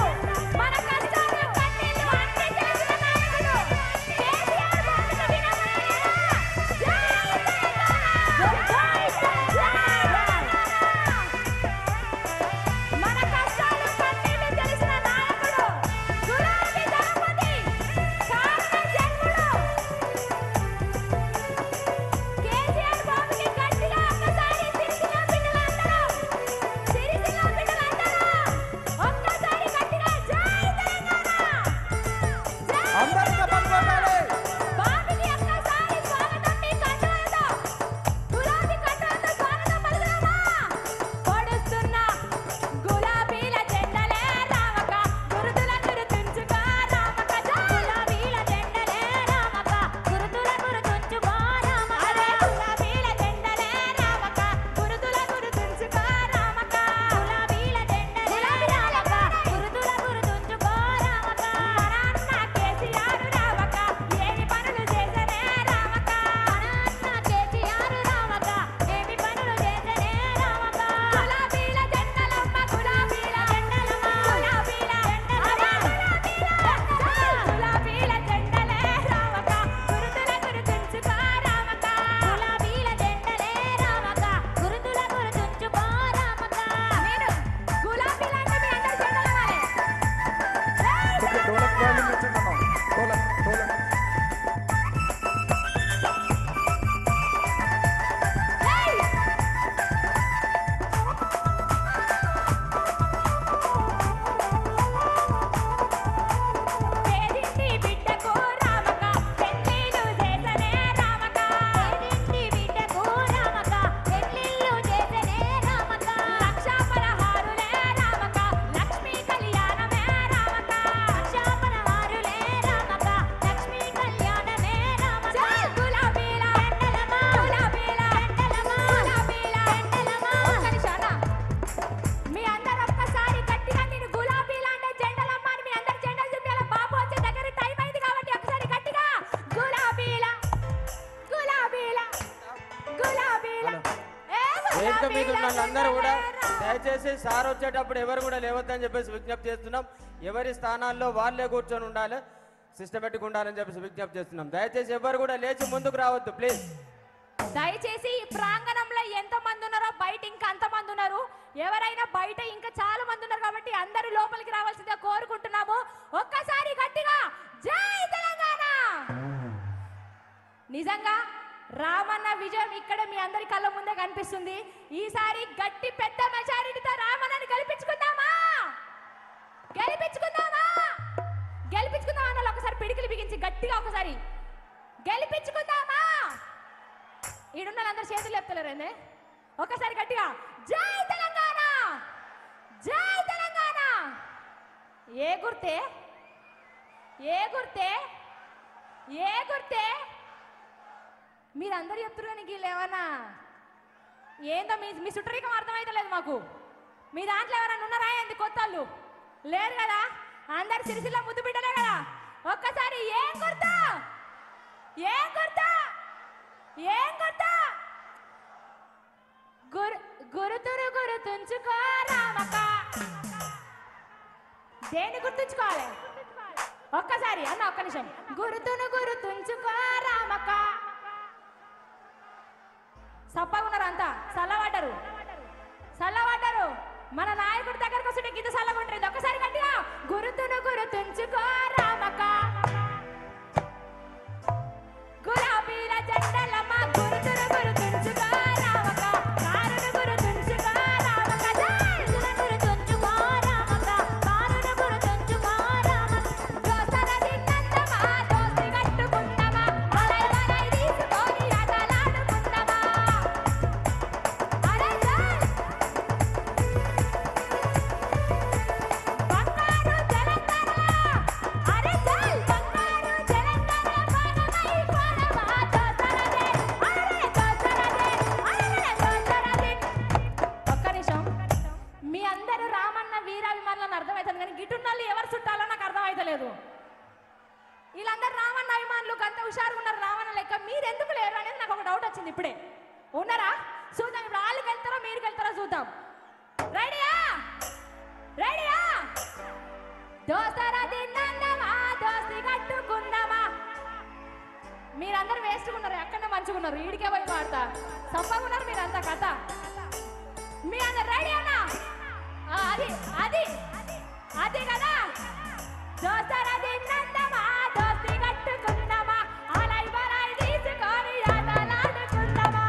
వేదిక మీద ఉన్న వాళ్ళందరూ కూడా దయచేసి సార్ వచ్చేటప్పుడు ఎవరు కూడా లేవద్దని చెప్పేసి విజ్ఞప్తి చేస్తున్నాం. ఎవరి స్థానాల్లో వాళ్ళే కూర్చొని ఉండాలి, సిస్టమేటిక్ ఉండాలని చెప్పేసి విజ్ఞప్తి చేస్తున్నాం. దయచేసి ఎవరు కూడా లేచి ముందుకు రావద్దు ప్లీజ్. దయచేసి ఈ ప్రాంగణంలో ఎంత మంది ఉన్నారో బయట ఇంకా అంత మంది ఉన్నారు. ఎవరైనా బయట ఇంకా చాలా మంది ఉన్నారు కాబట్టి అందరూ లోపలికి రావాల్సిందిగా కోరుకుంటున్నాము. ఒక్కసారి గట్టిగా జై తెలంగాణ. నిజంగా రామన్న విజయం ఇక్కడ మీ అందరి కళ్ళ ముందే కనిపిస్తుంది. ఈసారి గట్టి పెద్ద మెజారిటీతో రామన్నని గెలిపించుకుందామా? గెలిపించుకుందామా? గెలిపించుకుందామా అన్న ఒకసారి పిడికిలు బిగించి గట్టిగా ఒకసారి గెలిపించుకుందామా? ఈడున్న అందరు చేతులు చెప్తలేరండి. ఒకసారి గట్టిగా జై తెలంగాణ, జై తెలంగాణ. ఏ గుర్తే, ఏ గుర్తే, ఏ గుర్తే? మీరందరూ చెప్తున్నారు నీకు లేవన్నా ఏందో మీ చుట్టరికం అర్థమైతలేదు మాకు. మీ దాంట్లో ఎవరైనా ఉన్నారా ఏంది కొత్త వాళ్ళు? లేరు కదా, అందరు సిరిసిల్ల ముద్దు బిడ్డలే కదా. ఒక్కసారి ఏం గుర్తు, ఏం గుర్తు, ఏం గుర్తు? గురుతురు గుర్తుంచుకో రామక. దేన్ని గుర్తుంచుకోవాలి? ఒక్కసారి అన్న ఒక్క నిమిషం. గురుతును గుర్తుంచుకో రామక. సప్పగున్నారు అంతా, చల్లబడ్డరు, చల్లబడ్డరు. మన నాయకుడి దగ్గరకు వస్తుంటే గిద్ద చల్లబడ్డది. ఒక్కసారి గట్టిగా గురుతును గుర్తుంచుకో రామక. గులాబీల జెండలమ్మ గురుతును గుర్తుంచుకో రామక. కారును గుర్తుంచుకో రామక. గురుతును గుర్తుంచుకో రామక. కారును గుర్తుంచుకో రామక. దోసర తిన్నందమా దోస్తి కట్టుకుందమా. వలై వలై తీసుకొని ఆటలాడుకుందమా. అరే బంగారు తెలంగాణ, అరే చల్ బంగారు తెలంగాణ భాగమై పోరవా. దోసరదే అరే దోసరదే అరే దోసరదే. ఒక్క నిమిషం. మీ అందరూ రామన్న వీరాభిమానులను అర్థమవుతుంది కానీ గిటున్నల్ని ఎవరు చుట్టాలో నాకు అర్థమవుతలేదు. వీళ్ళందరూ రామన్న అభిమానులు అంత హుషారుగా ఉన్నారు రావణ లెక్క. మీరు ఎందుకు లేరు అనేది నాకు ఒక డౌట్ వచ్చింది ఇప్పుడే. ఉన్నారా? చూద్దాం. ఇప్పుడు వాళ్ళకి వెళ్తారో మీరుకి వెళ్తారో చూద్దాం. రెడీయా? రెడీయా? దోస్తరా తిన్నందమా దోస్తి కట్టుకుందామా. మీరందరూ వేసుకున్నారు, ఎక్కడనే మంచుకున్నారు. ఈడికే పోయి వాడతా సంపగున్నారు మీరంతా కథ. మీ అందరు రెడీ అన్నా? అది అది అది కదా. దోస్తరా తిన్నందమా దోస్తి కట్టుకుందామా. అలై బలై తీసుకొని ఆటలాడుకుందామా.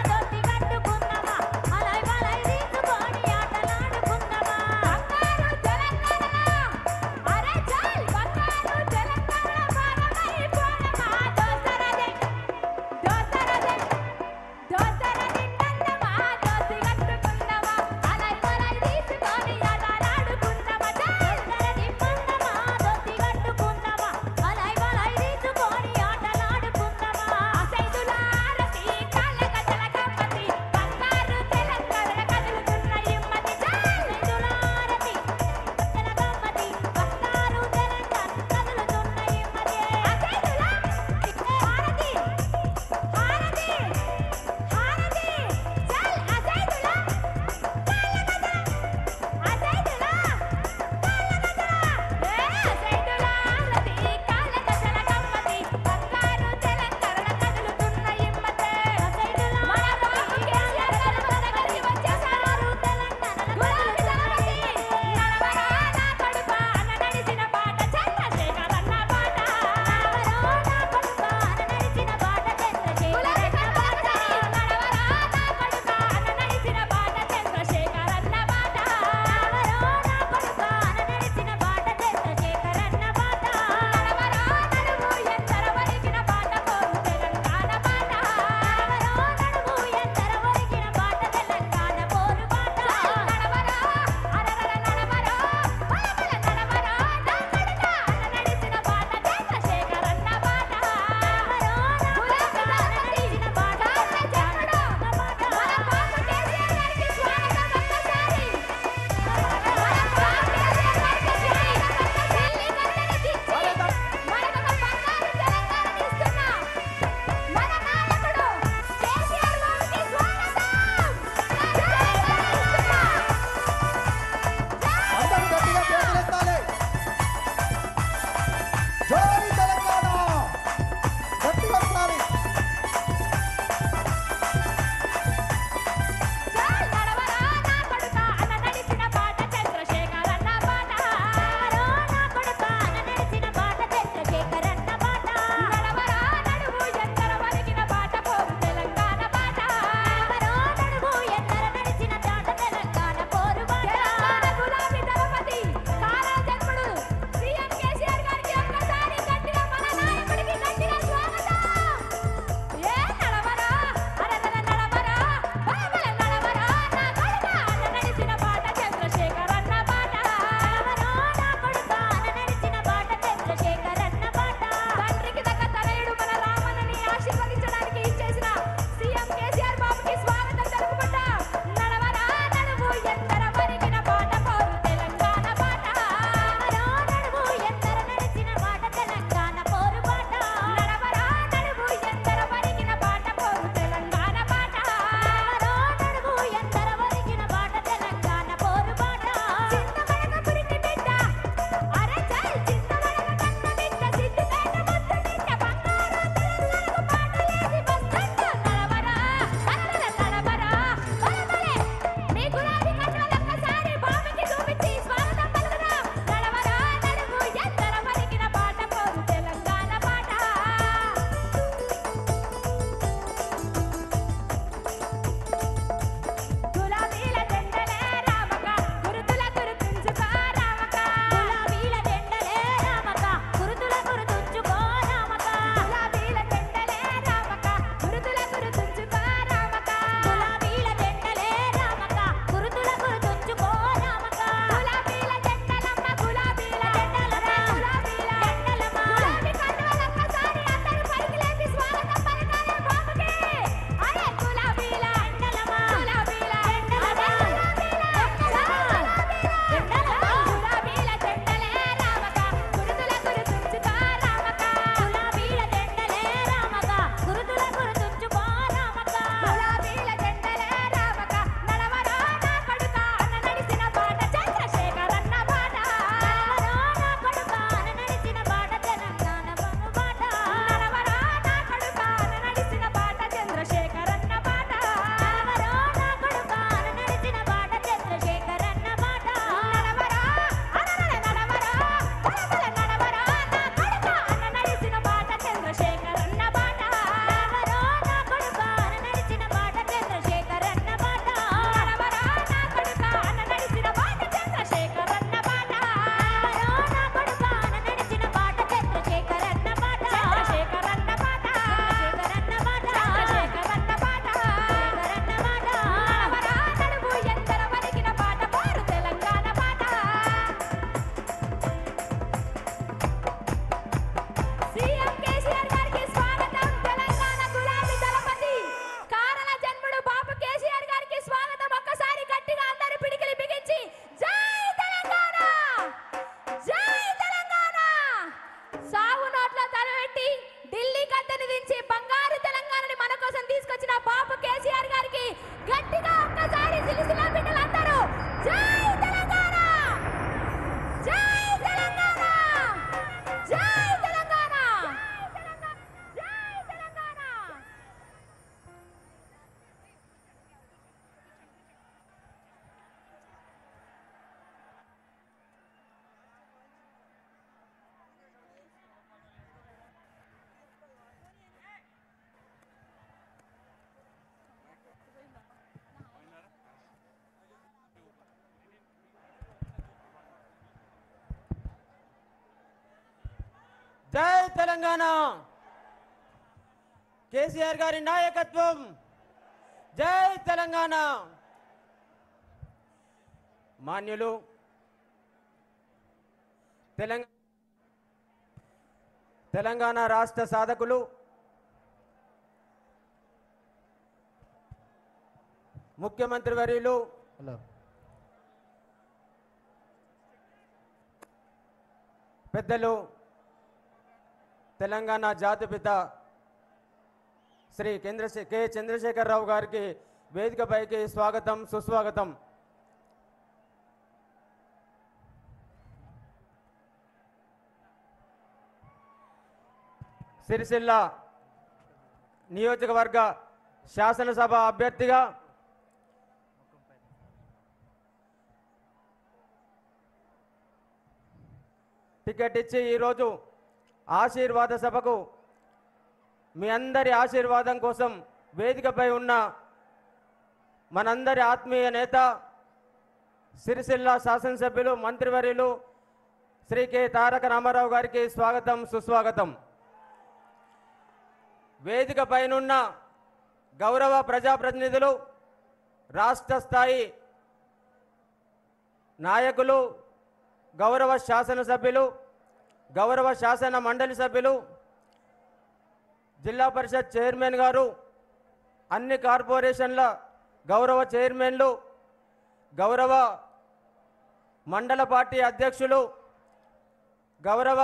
దోస్తి కట్టుకుందామా. అలై బలై తీసుకొని ఆటలాడుకుందామా. బంగారు తెలంగాణ, అరే చల్ బంగారు తెలంగాణ భాగమై పోరమా. దోస్తరదే దోస్తరదే దోస్తర తిన్నందమా దోస్తి కట్టుకుందామా. అలై బలై తీసుకొని ఆటలాడుకుందామా. జై తెలంగాణ. కేసీఆర్ గారి నాయకత్వం. జై తెలంగాణ. మాన్యులు తెలంగాణ రాష్ట్ర సాధకులు, ముఖ్యమంత్రి వర్యులు పెద్దలు తెలంగాణ జాతిపిత శ్రీ కె చంద్రశేఖరరావు గారికి వేదికపైకి స్వాగతం, సుస్వాగతం. సిరిసిల్ల నియోజకవర్గ శాసనసభ అభ్యర్థిగా టికెట్ ఇచ్చి ఈరోజు ఆశీర్వాద సభకు మీ అందరి ఆశీర్వాదం కోసం వేదికపై ఉన్న మనందరి ఆత్మీయ నేత సిరిసిల్ల శాసనసభ్యులు మంత్రివర్యులు శ్రీ కె తారక రామారావు గారికి స్వాగతం, సుస్వాగతం. వేదిక పైనున్న గౌరవ ప్రజాప్రతినిధులు, రాష్ట్ర స్థాయి నాయకులు, గౌరవ శాసనసభ్యులు, గౌరవ శాసన మండలి సభ్యులు, జిల్లా పరిషత్ చైర్మన్ గారు, అన్ని కార్పొరేషన్ల గౌరవ చైర్మన్లు, గౌరవ మండల పార్టీ అధ్యక్షులు, గౌరవ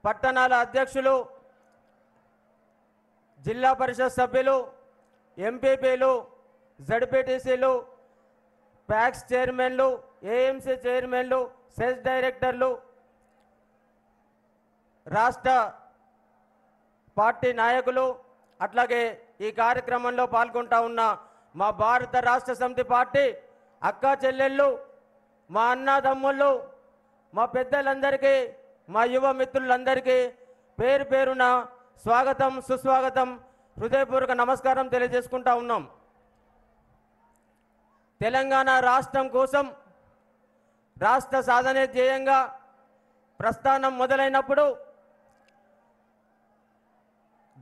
పట్టణాల అధ్యక్షులు, జిల్లా పరిషత్ సభ్యులు, ఎంపీపీలు, జడ్పీటీసీలు, ప్యాక్స్ చైర్మన్లు, ఏఎంసీ చైర్మన్లు, సెస్ డైరెక్టర్లు, రాష్ట్ర పార్టీ నాయకులు, అట్లాగే ఈ కార్యక్రమంలో పాల్గొంటా ఉన్న మా భారత రాష్ట్ర సమితి పార్టీ అక్కా చెల్లెళ్ళు, మా అన్నదమ్ముళ్ళు, మా పెద్దలందరికీ, మా యువ మిత్రులందరికీ పేరు పేరున స్వాగతం, సుస్వాగతం, హృదయపూర్వక నమస్కారం తెలియజేసుకుంటా ఉన్నాం. తెలంగాణ రాష్ట్రం కోసం రాష్ట్ర సాధనే ధ్యేయంగా ప్రస్థానం మొదలైనప్పుడు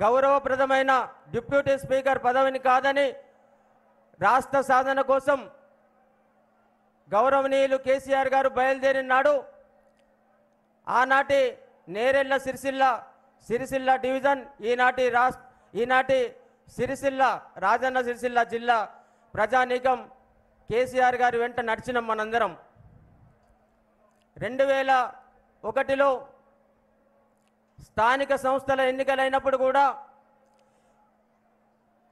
గౌరవప్రదమైన డిప్యూటీ స్పీకర్ పదవిని కాదని రాష్ట్ర సాధన కోసం గౌరవనీయులు కేసీఆర్ గారు బయలుదేరిన నాడు ఆనాటి నేరెళ్ల సిరిసిల్ల డివిజన్, ఈనాటి సిరిసిల్ల రాజన్న సిరిసిల్ల జిల్లా ప్రజానీకం కేసీఆర్ గారి వెంట నడిచినాం మనందరం. 2001లో స్థానిక సంస్థల ఎన్నికలైనప్పుడు కూడా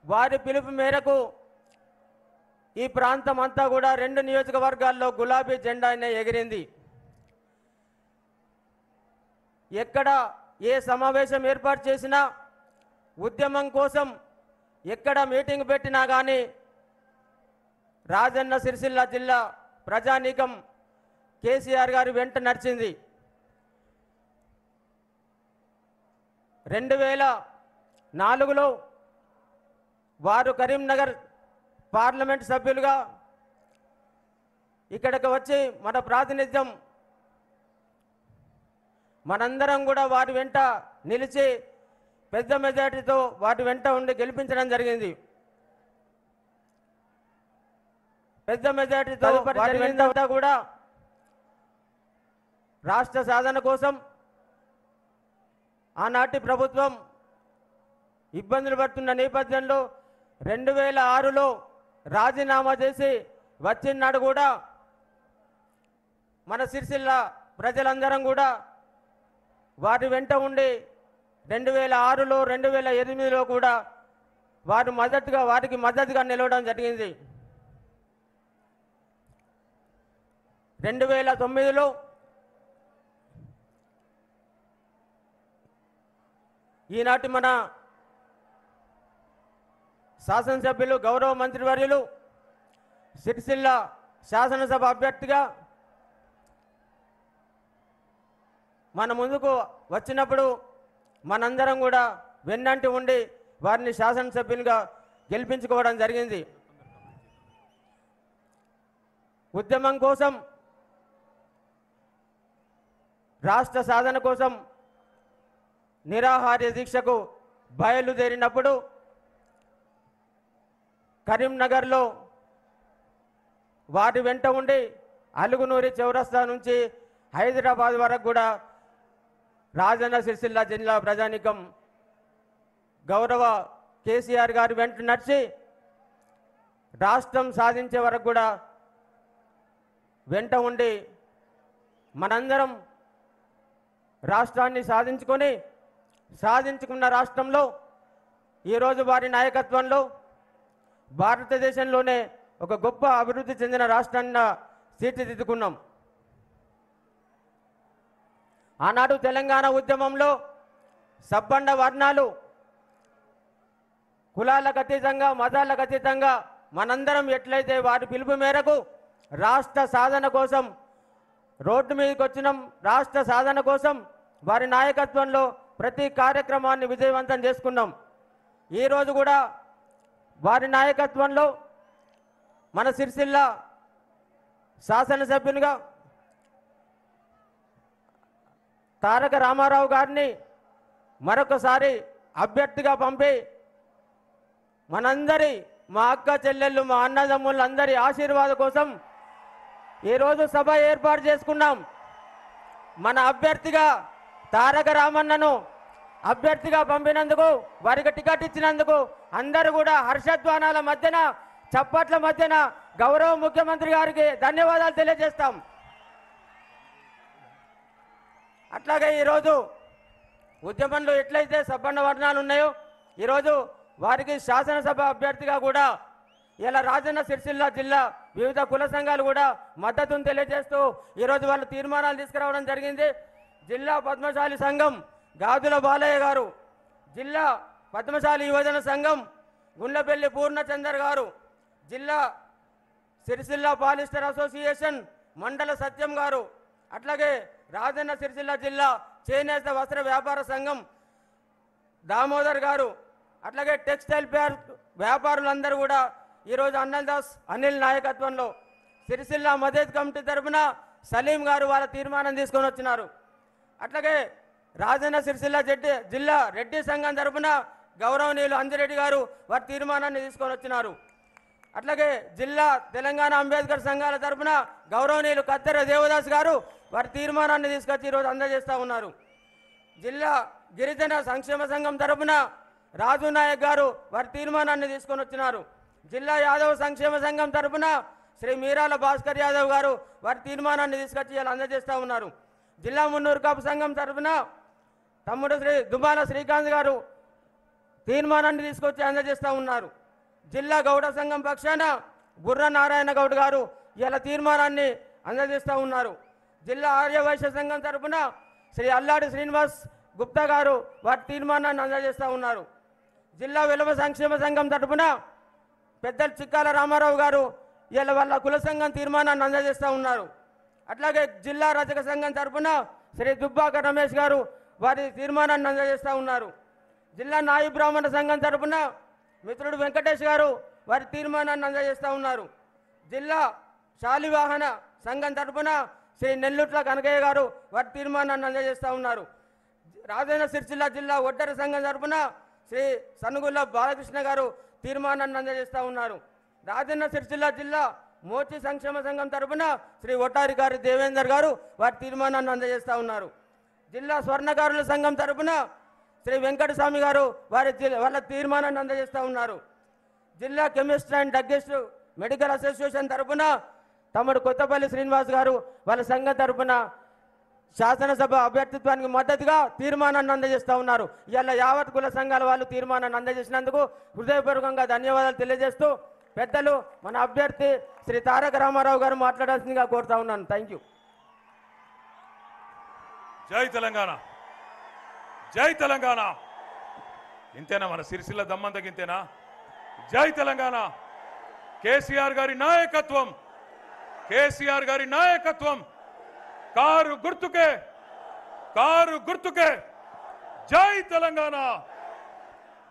వారి పిలుపు మేరకు ఈ ప్రాంతం అంతా కూడా 2 నియోజకవర్గాల్లో గులాబీ జెండానే ఎగిరింది. ఎక్కడ ఏ సమావేశం ఏర్పాటు చేసినా, ఉద్యమం కోసం ఎక్కడ మీటింగ్ పెట్టినా కానీ రాజన్న సిరిసిల్ల జిల్లా ప్రజానీకం కేసీఆర్ గారి వెంట నడిచింది. 2004లో వారు కరీంనగర్ పార్లమెంట్ సభ్యులుగా ఇక్కడికి వచ్చి మన ప్రాతినిధ్యం మనందరం కూడా వారి వెంట నిలిచి పెద్ద మెజార్టీతో వాటి వెంట ఉండి గెలిపించడం జరిగింది. పెద్ద మెజార్టీతో వారి వెంట కూడా రాష్ట్ర సాధన కోసం ఆనాటి ప్రభుత్వం ఇబ్బందులు పడుతున్న నేపథ్యంలో 2006లో రాజీనామా చేసి వచ్చినాడు కూడా మన సిరిసిల్ల ప్రజలందరం కూడా వారి వెంట ఉండి 2006లో 2008లో కూడా వారికి మద్దతుగా నిలవడం జరిగింది. 2009లో ఈనాటి మన శాసనసభ్యులు, గౌరవ మంత్రివర్యులు సిరిసిల్ల శాసనసభ అభ్యర్థిగా మన ముందుకు వచ్చినప్పుడు మనందరం కూడా వెన్నంటి ఉండి వారిని శాసనసభ్యులుగా గెలిపించుకోవడం జరిగింది. ఉద్యమం కోసం రాష్ట్ర సాధన కోసం నిరాహార దీక్షకు బయలుదేరినప్పుడు కరీంనగర్లో వారి వెంట ఉండి అలుగునూరి చౌరస్తా నుంచి హైదరాబాద్ వరకు కూడా రాజన్న సిరిసిల్ల జిల్లా ప్రజానికం గౌరవ కేసీఆర్ గారి వెంట నడిచి రాష్ట్రం సాధించే వరకు కూడా వెంట ఉండి మనందరం రాష్ట్రాన్ని సాధించుకున్న రాష్ట్రంలో ఈరోజు వారి నాయకత్వంలో భారతదేశంలోనే ఒక గొప్ప అభివృద్ధి చెందిన రాష్ట్రాన్ని తీర్చిదిద్దుకున్నాం. ఆనాడు తెలంగాణ ఉద్యమంలో సబ్బండ వర్ణాలు కులాలకు అతీతంగా మతాలకు అతీతంగా మనందరం ఎట్లయితే వారి పిలుపు మేరకు రాష్ట్ర సాధన కోసం రోడ్డు మీదకి వచ్చినాం. రాష్ట్ర సాధన కోసం వారి నాయకత్వంలో ప్రతి కార్యక్రమాన్ని విజయవంతం చేసుకున్నాం. ఈరోజు కూడా వారి నాయకత్వంలో మన సిరిసిల్ల శాసనసభ్యునిగా తారక రామారావు గారిని మరొకసారి అభ్యర్థిగా పంపి మనందరి మా అక్క చెల్లెళ్ళు మా అన్నదమ్ములందరి ఆశీర్వాదం కోసం ఈరోజు సభ ఏర్పాటు చేసుకున్నాం. మన అభ్యర్థిగా తారక రామన్నను అభ్యర్థిగా పంపినందుకు వారికి టికెట్ ఇచ్చినందుకు అందరూ కూడా హర్షధ్వానాల మధ్యన చప్పట్ల మధ్యన గౌరవ ముఖ్యమంత్రి గారికి ధన్యవాదాలు తెలియజేస్తాం. అట్లాగే ఈరోజు ఉద్యమంలో ఎట్లయితే సబ్బండ వర్ణాలు ఉన్నాయో ఈరోజు వారికి శాసనసభ అభ్యర్థిగా కూడా ఇలా రాజన్న సిరిసిల్ల జిల్లా వివిధ కుల సంఘాలు కూడా మద్దతును తెలియజేస్తూ ఈరోజు వాళ్ళు తీర్మానాలు తీసుకురావడం జరిగింది. జిల్లా పద్మశాలి సంఘం గాదుల బాలయ్య గారు, జిల్లా పద్మశాలి యువజన సంఘం గుండ్లపల్లి పూర్ణచందర్ గారు, జిల్లా సిరిసిల్ల పాలిస్టర్ అసోసియేషన్ మండల సత్యం గారు, అట్లాగే రాజన్న సిరిసిల్ల జిల్లా చేనేత వస్త్ర వ్యాపార సంఘం దామోదర్ గారు, అట్లాగే టెక్స్టైల్ వ్యాపారులందరూ కూడా ఈరోజు అనిల్ నాయకత్వంలో సిరిసిల్ల మదద్ కమిటీ తరఫున సలీం గారు వాళ్ళ తీర్మానం తీసుకొని వచ్చినారు. అట్లాగే రాజన్న సిరిసిల్ల జిల్లా రెడ్డి సంఘం తరఫున గౌరవనీయులు అంజిరెడ్డి గారు వారి తీర్మానాన్ని తీసుకొని వచ్చినారు. అట్లాగే జిల్లా తెలంగాణ అంబేద్కర్ సంఘాల తరఫున గౌరవనీయులు కత్తెర దేవదాస్ గారు వారి తీర్మానాన్ని తీసుకొచ్చి ఈరోజు అందజేస్తూ ఉన్నారు. జిల్లా గిరిజన సంక్షేమ సంఘం తరఫున రాజు నాయక్ గారు వారి తీర్మానాన్ని తీసుకొని వచ్చినారు. జిల్లా యాదవ్ సంక్షేమ సంఘం తరఫున శ్రీ మీరాల భాస్కర్ యాదవ్ గారు వారి తీర్మానాన్ని తీసుకొచ్చి ఇలా అందజేస్తూ ఉన్నారు. జిల్లా మున్నూరు కాపు సంఘం తరఫున తమ్ముడు శ్రీ దుబాల శ్రీకాంత్ గారు తీర్మానాన్ని తీసుకొచ్చి అందజేస్తూ ఉన్నారు. జిల్లా గౌడ సంఘం పక్షాన బుర్ర నారాయణ గౌడ్ గారు ఇలా తీర్మానాన్ని అందజేస్తూ ఉన్నారు. జిల్లా ఆర్యవైశ్య సంఘం తరఫున శ్రీ అల్లాడి శ్రీనివాస్ గుప్తా గారు వారి తీర్మానాన్ని అందజేస్తూ ఉన్నారు. జిల్లా విలువ సంక్షేమ సంఘం తరఫున పెద్దలు చిక్కాల రామారావు గారు ఇలా వాళ్ళ కుల సంఘం తీర్మానాన్ని అందజేస్తూ ఉన్నారు. అట్లాగే జిల్లా రజక సంఘం తరఫున శ్రీ దుబ్బాక రమేష్ గారు వారి తీర్మానాన్ని అందజేస్తూ ఉన్నారు. జిల్లా నాయి బ్రాహ్మణ సంఘం తరఫున మిత్రుడు వెంకటేష్ గారు వారి తీర్మానాన్ని అందజేస్తూ ఉన్నారు. జిల్లా శాలివాహన సంఘం తరఫున శ్రీ నెల్లుట్ల కనకయ్య గారు వారి తీర్మానాన్ని అందజేస్తూ ఉన్నారు. రాజన్న సిరిసిల్ల జిల్లా ఒడ్డర సంఘం తరఫున శ్రీ సనుగుల్ల బాలకృష్ణ గారు తీర్మానాన్ని అందజేస్తూ ఉన్నారు. రాజన్న సిరిసిల్ల జిల్లా మోచి సంక్షేమ సంఘం తరఫున శ్రీ ఒట్టారి గారి దేవేందర్ గారు వారి తీర్మానాన్ని అందజేస్తూ ఉన్నారు. జిల్లా స్వర్ణకారుల సంఘం తరఫున శ్రీ వెంకటస్వామి గారు వాళ్ళ తీర్మానాన్ని అందజేస్తూ ఉన్నారు. జిల్లా chemist and druggist medical association తరఫున తమ్ముడు కొత్తపల్లి శ్రీనివాస్ గారు వాళ్ళ సంఘం తరఫున శాసనసభ అభ్యర్థిత్వానికి మద్దతుగా తీర్మానాన్ని అందజేస్తూ ఉన్నారు. ఇలా యావత్ కుల సంఘాల వాళ్ళు తీర్మానాన్ని అందజేసినందుకు హృదయపూర్వకంగా ధన్యవాదాలు తెలియజేస్తూ పెద్దలు మన అభ్యర్థి శ్రీ తారక రామారావు గారు మాట్లాడాల్సిందిగా కోరుతా ఉన్నాను. Thank you. జై తెలంగాణ, జై తెలంగాణ. ఇంతేనా మన సిరిసిల్ల దమ్మంతకి ఇంతేనా? జై తెలంగాణ. కేసీఆర్ గారి నాయకత్వం, కేసీఆర్ గారి నాయకత్వం. కారు గుర్తుకే, కారు గుర్తుకే. జై తెలంగాణ.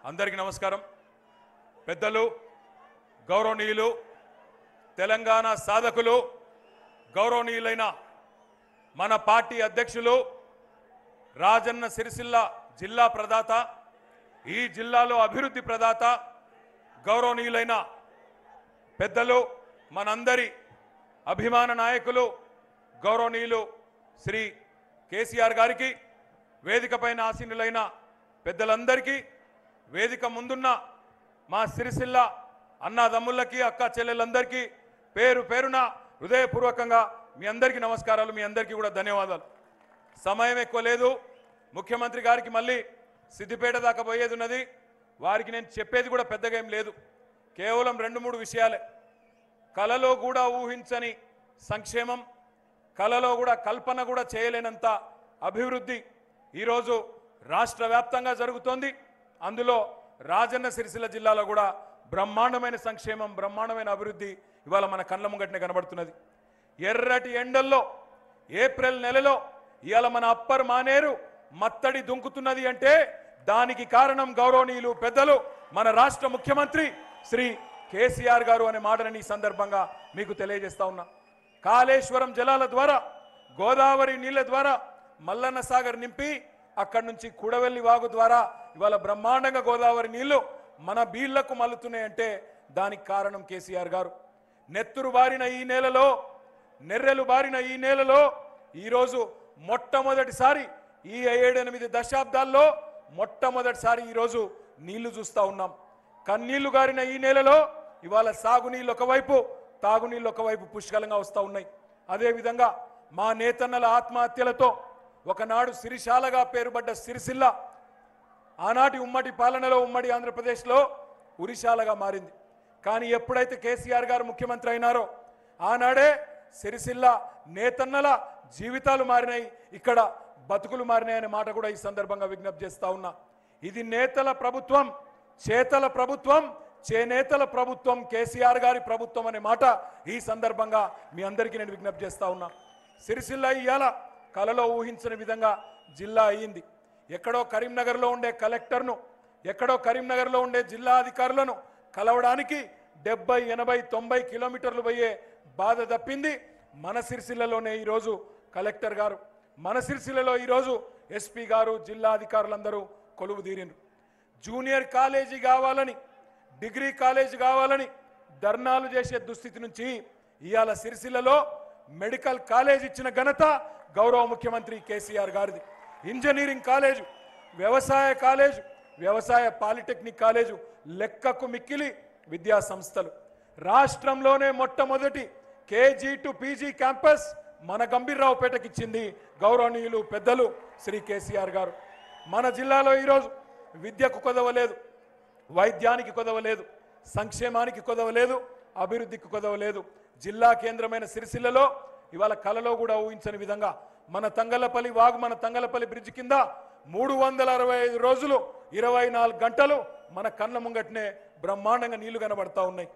అందరికీ నమస్కారం. పెద్దలు, గౌరవనీయులు, తెలంగాణ సాధకులు, గౌరవనీయులైన మన పార్టీ అధ్యక్షులు రాజన్న సిరిసిల్ల జిల్లా ప్రదాత, ఈ జిల్లాలో అభివృద్ధి ప్రదాత గౌరవనీయులైన పెద్దలు, మనందరి అభిమాన నాయకులు గౌరవనీయులు శ్రీ కేసీఆర్ గారికి, వేదిక పైన ఆసీనులైన పెద్దలందరికీ, వేదిక ముందున్న మా సిరిసిల్ల అన్నదమ్ములకి, అక్క చెల్లెలందరికీ పేరు పేరున హృదయపూర్వకంగా మీ అందరికీ నమస్కారాలు, మీ అందరికీ కూడా ధన్యవాదాలు. సమయం ఎక్కువ లేదు. ముఖ్యమంత్రి గారికి మళ్ళీ సిద్దిపేట దాకా పోయేది ఉన్నది. వారికి నేను చెప్పేది కూడా పెద్దగా ఏం లేదు, కేవలం 2-3 విషయాలే. కలలో కూడా ఊహించని సంక్షేమం, కలలో కూడా కల్పన కూడా చేయలేనంత అభివృద్ధి ఈరోజు రాష్ట్ర వ్యాప్తంగా జరుగుతోంది. అందులో రాజన్న సిరిసిల్ల జిల్లాలో కూడా బ్రహ్మాండమైన సంక్షేమం, బ్రహ్మాండమైన అభివృద్ధి ఇవాళ మన కళ్ళ ముంగటనే కనబడుతున్నది. ఎర్రటి ఎండల్లో ఏప్రిల్ నెలలో ఇవాళ మన అప్పర్ మానేరు మత్తడి దుంకుతున్నది అంటే దానికి కారణం గౌరవనీయులు పెద్దలు మన రాష్ట్ర ముఖ్యమంత్రి శ్రీ కేసీఆర్ గారు అనే మాటని ఈ సందర్భంగా మీకు తెలియజేస్తా ఉన్నా. కాళేశ్వరం జలాల ద్వారా, గోదావరి నీళ్ల ద్వారా మల్లన్న సాగర్ నింపి అక్కడి నుంచి కూడవెల్లి వాగు ద్వారా ఇవాళ బ్రహ్మాండంగా గోదావరి నీళ్లు మన బీళ్లకు మల్లుతున్నాయంటే దానికి కారణం కేసీఆర్ గారు. నెత్తురు బారిన ఈ నేలలో, నెర్రెలు బారిన ఈ నేలలో ఈరోజు మొట్టమొదటిసారి ఈ 7-8 దశాబ్దాల్లో మొట్టమొదటిసారి ఈరోజు నీళ్లు చూస్తూ ఉన్నాం. కన్నీళ్లు గారిన ఈ నేలలో ఇవాళ సాగునీళ్ళు ఒకవైపు, తాగునీళ్ళు ఒకవైపు పుష్కలంగా వస్తూ ఉన్నాయి. అదేవిధంగా మా నేతన్నల ఆత్మహత్యలతో ఒకనాడు సిరిశాలగా పేరుపడ్డ సిరిసిల్ల ఆనాటి ఉమ్మడి పాలనలో, ఉమ్మడి ఆంధ్రప్రదేశ్లో ఉరిశాలగా మారింది. కానీ ఎప్పుడైతే కేసీఆర్ గారు ముఖ్యమంత్రి అయినారో ఆనాడే సిరిసిల్ల నేతన్నల జీవితాలు మారినాయి, ఇక్కడ బతుకులు మారినాయి అనే మాట కూడా ఈ సందర్భంగా విజ్ఞప్తి చేస్తా ఉన్నా. ఇది నేతల ప్రభుత్వం, చేతల ప్రభుత్వం, చేనేతల ప్రభుత్వం, కేసీఆర్ గారి ప్రభుత్వం అనే మాట ఈ సందర్భంగా మీ అందరికీ నేను విజ్ఞప్తి చేస్తా ఉన్నా. సిరిసిల్ల ఇయ్యాల కలలో ఊహించని విధంగా జిల్లా అయ్యింది. ఎక్కడో కరీంనగర్లో ఉండే కలెక్టర్ను, ఎక్కడో కరీంనగర్లో ఉండే జిల్లా అధికారులను కలవడానికి 70, 80, 90 కిలోమీటర్లు పోయే బాధ తప్పింది మన సిరిసిల్లలోనే ఈరోజు కలెక్టర్ గారు, మన సిరిసిల్లలో ఈరోజు ఎస్పీ గారు, జిల్లా అధికారులందరూ కొలువు తీరిండ్రు. జూనియర్ కాలేజీ కావాలని, డిగ్రీ కాలేజీ కావాలని ధర్నాలు చేసే దుస్థితి నుంచి ఇవాళ సిరిసిల్లలో మెడికల్ కాలేజ్ ఇచ్చిన ఘనత గౌరవ ముఖ్యమంత్రి కేసీఆర్ గారిది. ఇంజనీరింగ్ కాలేజు, వ్యవసాయ కాలేజు, వ్యవసాయ పాలిటెక్నిక్ కాలేజు, లెక్కకు మిక్కిలి విద్యా సంస్థలు. రాష్ట్రంలోనే మొట్టమొదటి కేజీ టు పీజీ క్యాంపస్ మన గంభీర్రావుపేటకి ఇచ్చింది గౌరవనీయులు పెద్దలు శ్రీ కేసీఆర్ గారు. మన జిల్లాలో ఈరోజు విద్యకు కొదవలేదు, వైద్యానికి కొదవలేదు, సంక్షేమానికి కొదవలేదు, అభివృద్ధికి కొదవలేదు. జిల్లా కేంద్రమైన సిరిసిల్లలో ఇవాళ కలలో కూడా ఊహించని విధంగా మన తంగలపల్లి వాగు, మన తంగలపల్లి బ్రిడ్జ్ కింద 365 రోజులు 24 గంటలు మన కళ్ళ ముంగట్నే బ్రహ్మాండంగా నీళ్లు కనబడతా ఉన్నాయి.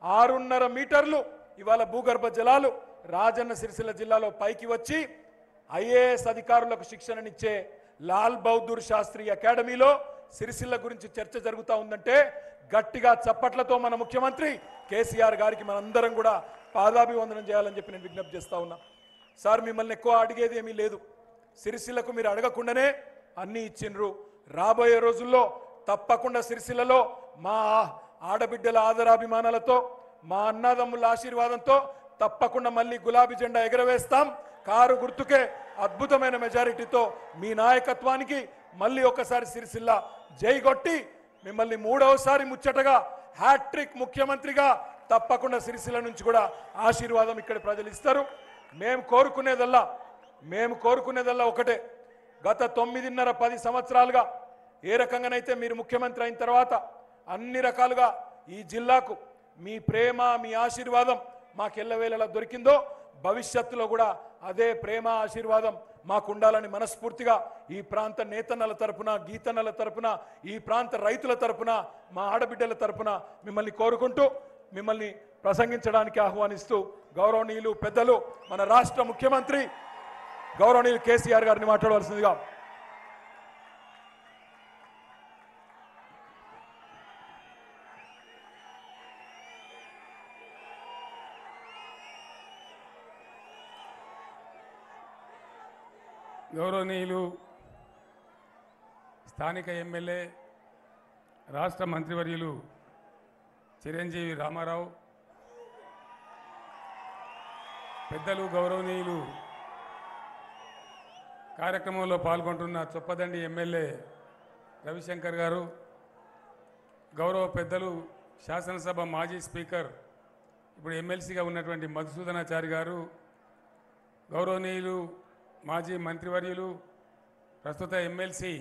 6.5 మీటర్లు ఇవాళ భూగర్భ జలాలు రాజన్న సిరిసిల్ల జిల్లాలో పైకి వచ్చి ఐఏఎస్ అధికారులకు శిక్షణనిచ్చే లాల్ బహదూర్ శాస్త్రి అకాడమీలో సిరిసిల్ల గురించి చర్చ జరుగుతూ ఉందంటే గట్టిగా చప్పట్లతో మన ముఖ్యమంత్రి కేసీఆర్ గారికి మనందరం కూడా పాదాభివందనం చేయాలని చెప్పి నేను విజ్ఞప్తి చేస్తా ఉన్నా. సార్, మిమ్మల్ని ఎక్కువ అడిగేది ఏమీ లేదు. సిరిసిల్లకు మీరు అడగకుండానే అన్నీ ఇచ్చిండ్రు. రాబోయే రోజుల్లో తప్పకుండా సిరిసిల్లలో మా ఆడబిడ్డల ఆదరాభిమానాలతో, మా అన్నదమ్ముల ఆశీర్వాదంతో తప్పకుండా మళ్ళీ గులాబీ జెండా ఎగరవేస్తాం. కారు గుర్తుకే అద్భుతమైన మెజారిటీతో మీ నాయకత్వానికి మళ్ళీ ఒకసారి సిరిసిల్ల జై కొట్టి మిమ్మల్ని 3వసారి ముచ్చటగా హ్యాట్రిక్ ముఖ్యమంత్రిగా తప్పకుండా సిరిసిల్ల నుంచి కూడా ఆశీర్వాదం ఇక్కడ ప్రజలు ఇస్తారు. మేము కోరుకునేదల్లా ఒకటే, గత 9.5-10 సంవత్సరాలుగా ఏ రకంగానైతే మీరు ముఖ్యమంత్రి అయిన తర్వాత అన్ని రకాలుగా ఈ జిల్లాకు మీ ప్రేమ, మీ ఆశీర్వాదం మాకు ఎల్లవేళలా దొరికిందో భవిష్యత్తులో కూడా అదే ప్రేమ, ఆశీర్వాదం మాకు ఉండాలని మనస్ఫూర్తిగా ఈ ప్రాంత నేతన్నల తరపున, గీతన్నల తరపున, ఈ ప్రాంత రైతుల తరపున, మా ఆడబిడ్డల తరపున మిమ్మల్ని కోరుకుంటూ మిమ్మల్ని ప్రసంగించడానికి ఆహ్వానిస్తూ గౌరవనీయులు పెద్దలు మన రాష్ట్ర ముఖ్యమంత్రి గౌరవనీయులు కేసీఆర్ గారిని మాట్లాడవలసిందిగా. గౌరవనీయులు స్థానిక ఎమ్మెల్యే రాష్ట్ర మంత్రివర్యులు చిరంజీవి రామారావు, పెద్దలు గౌరవనీయులు కార్యక్రమంలో పాల్గొంటున్న చొప్పదండి ఎమ్మెల్యే రవిశంకర్ గారు, గౌరవ పెద్దలు శాసనసభ మాజీ స్పీకర్ ఇప్పుడు ఎమ్మెల్సీగా ఉన్నటువంటి మధుసూదనాచారి గారు, గౌరవనీయులు మాజీ మంత్రివర్యులు ప్రస్తుత ఎమ్మెల్సీ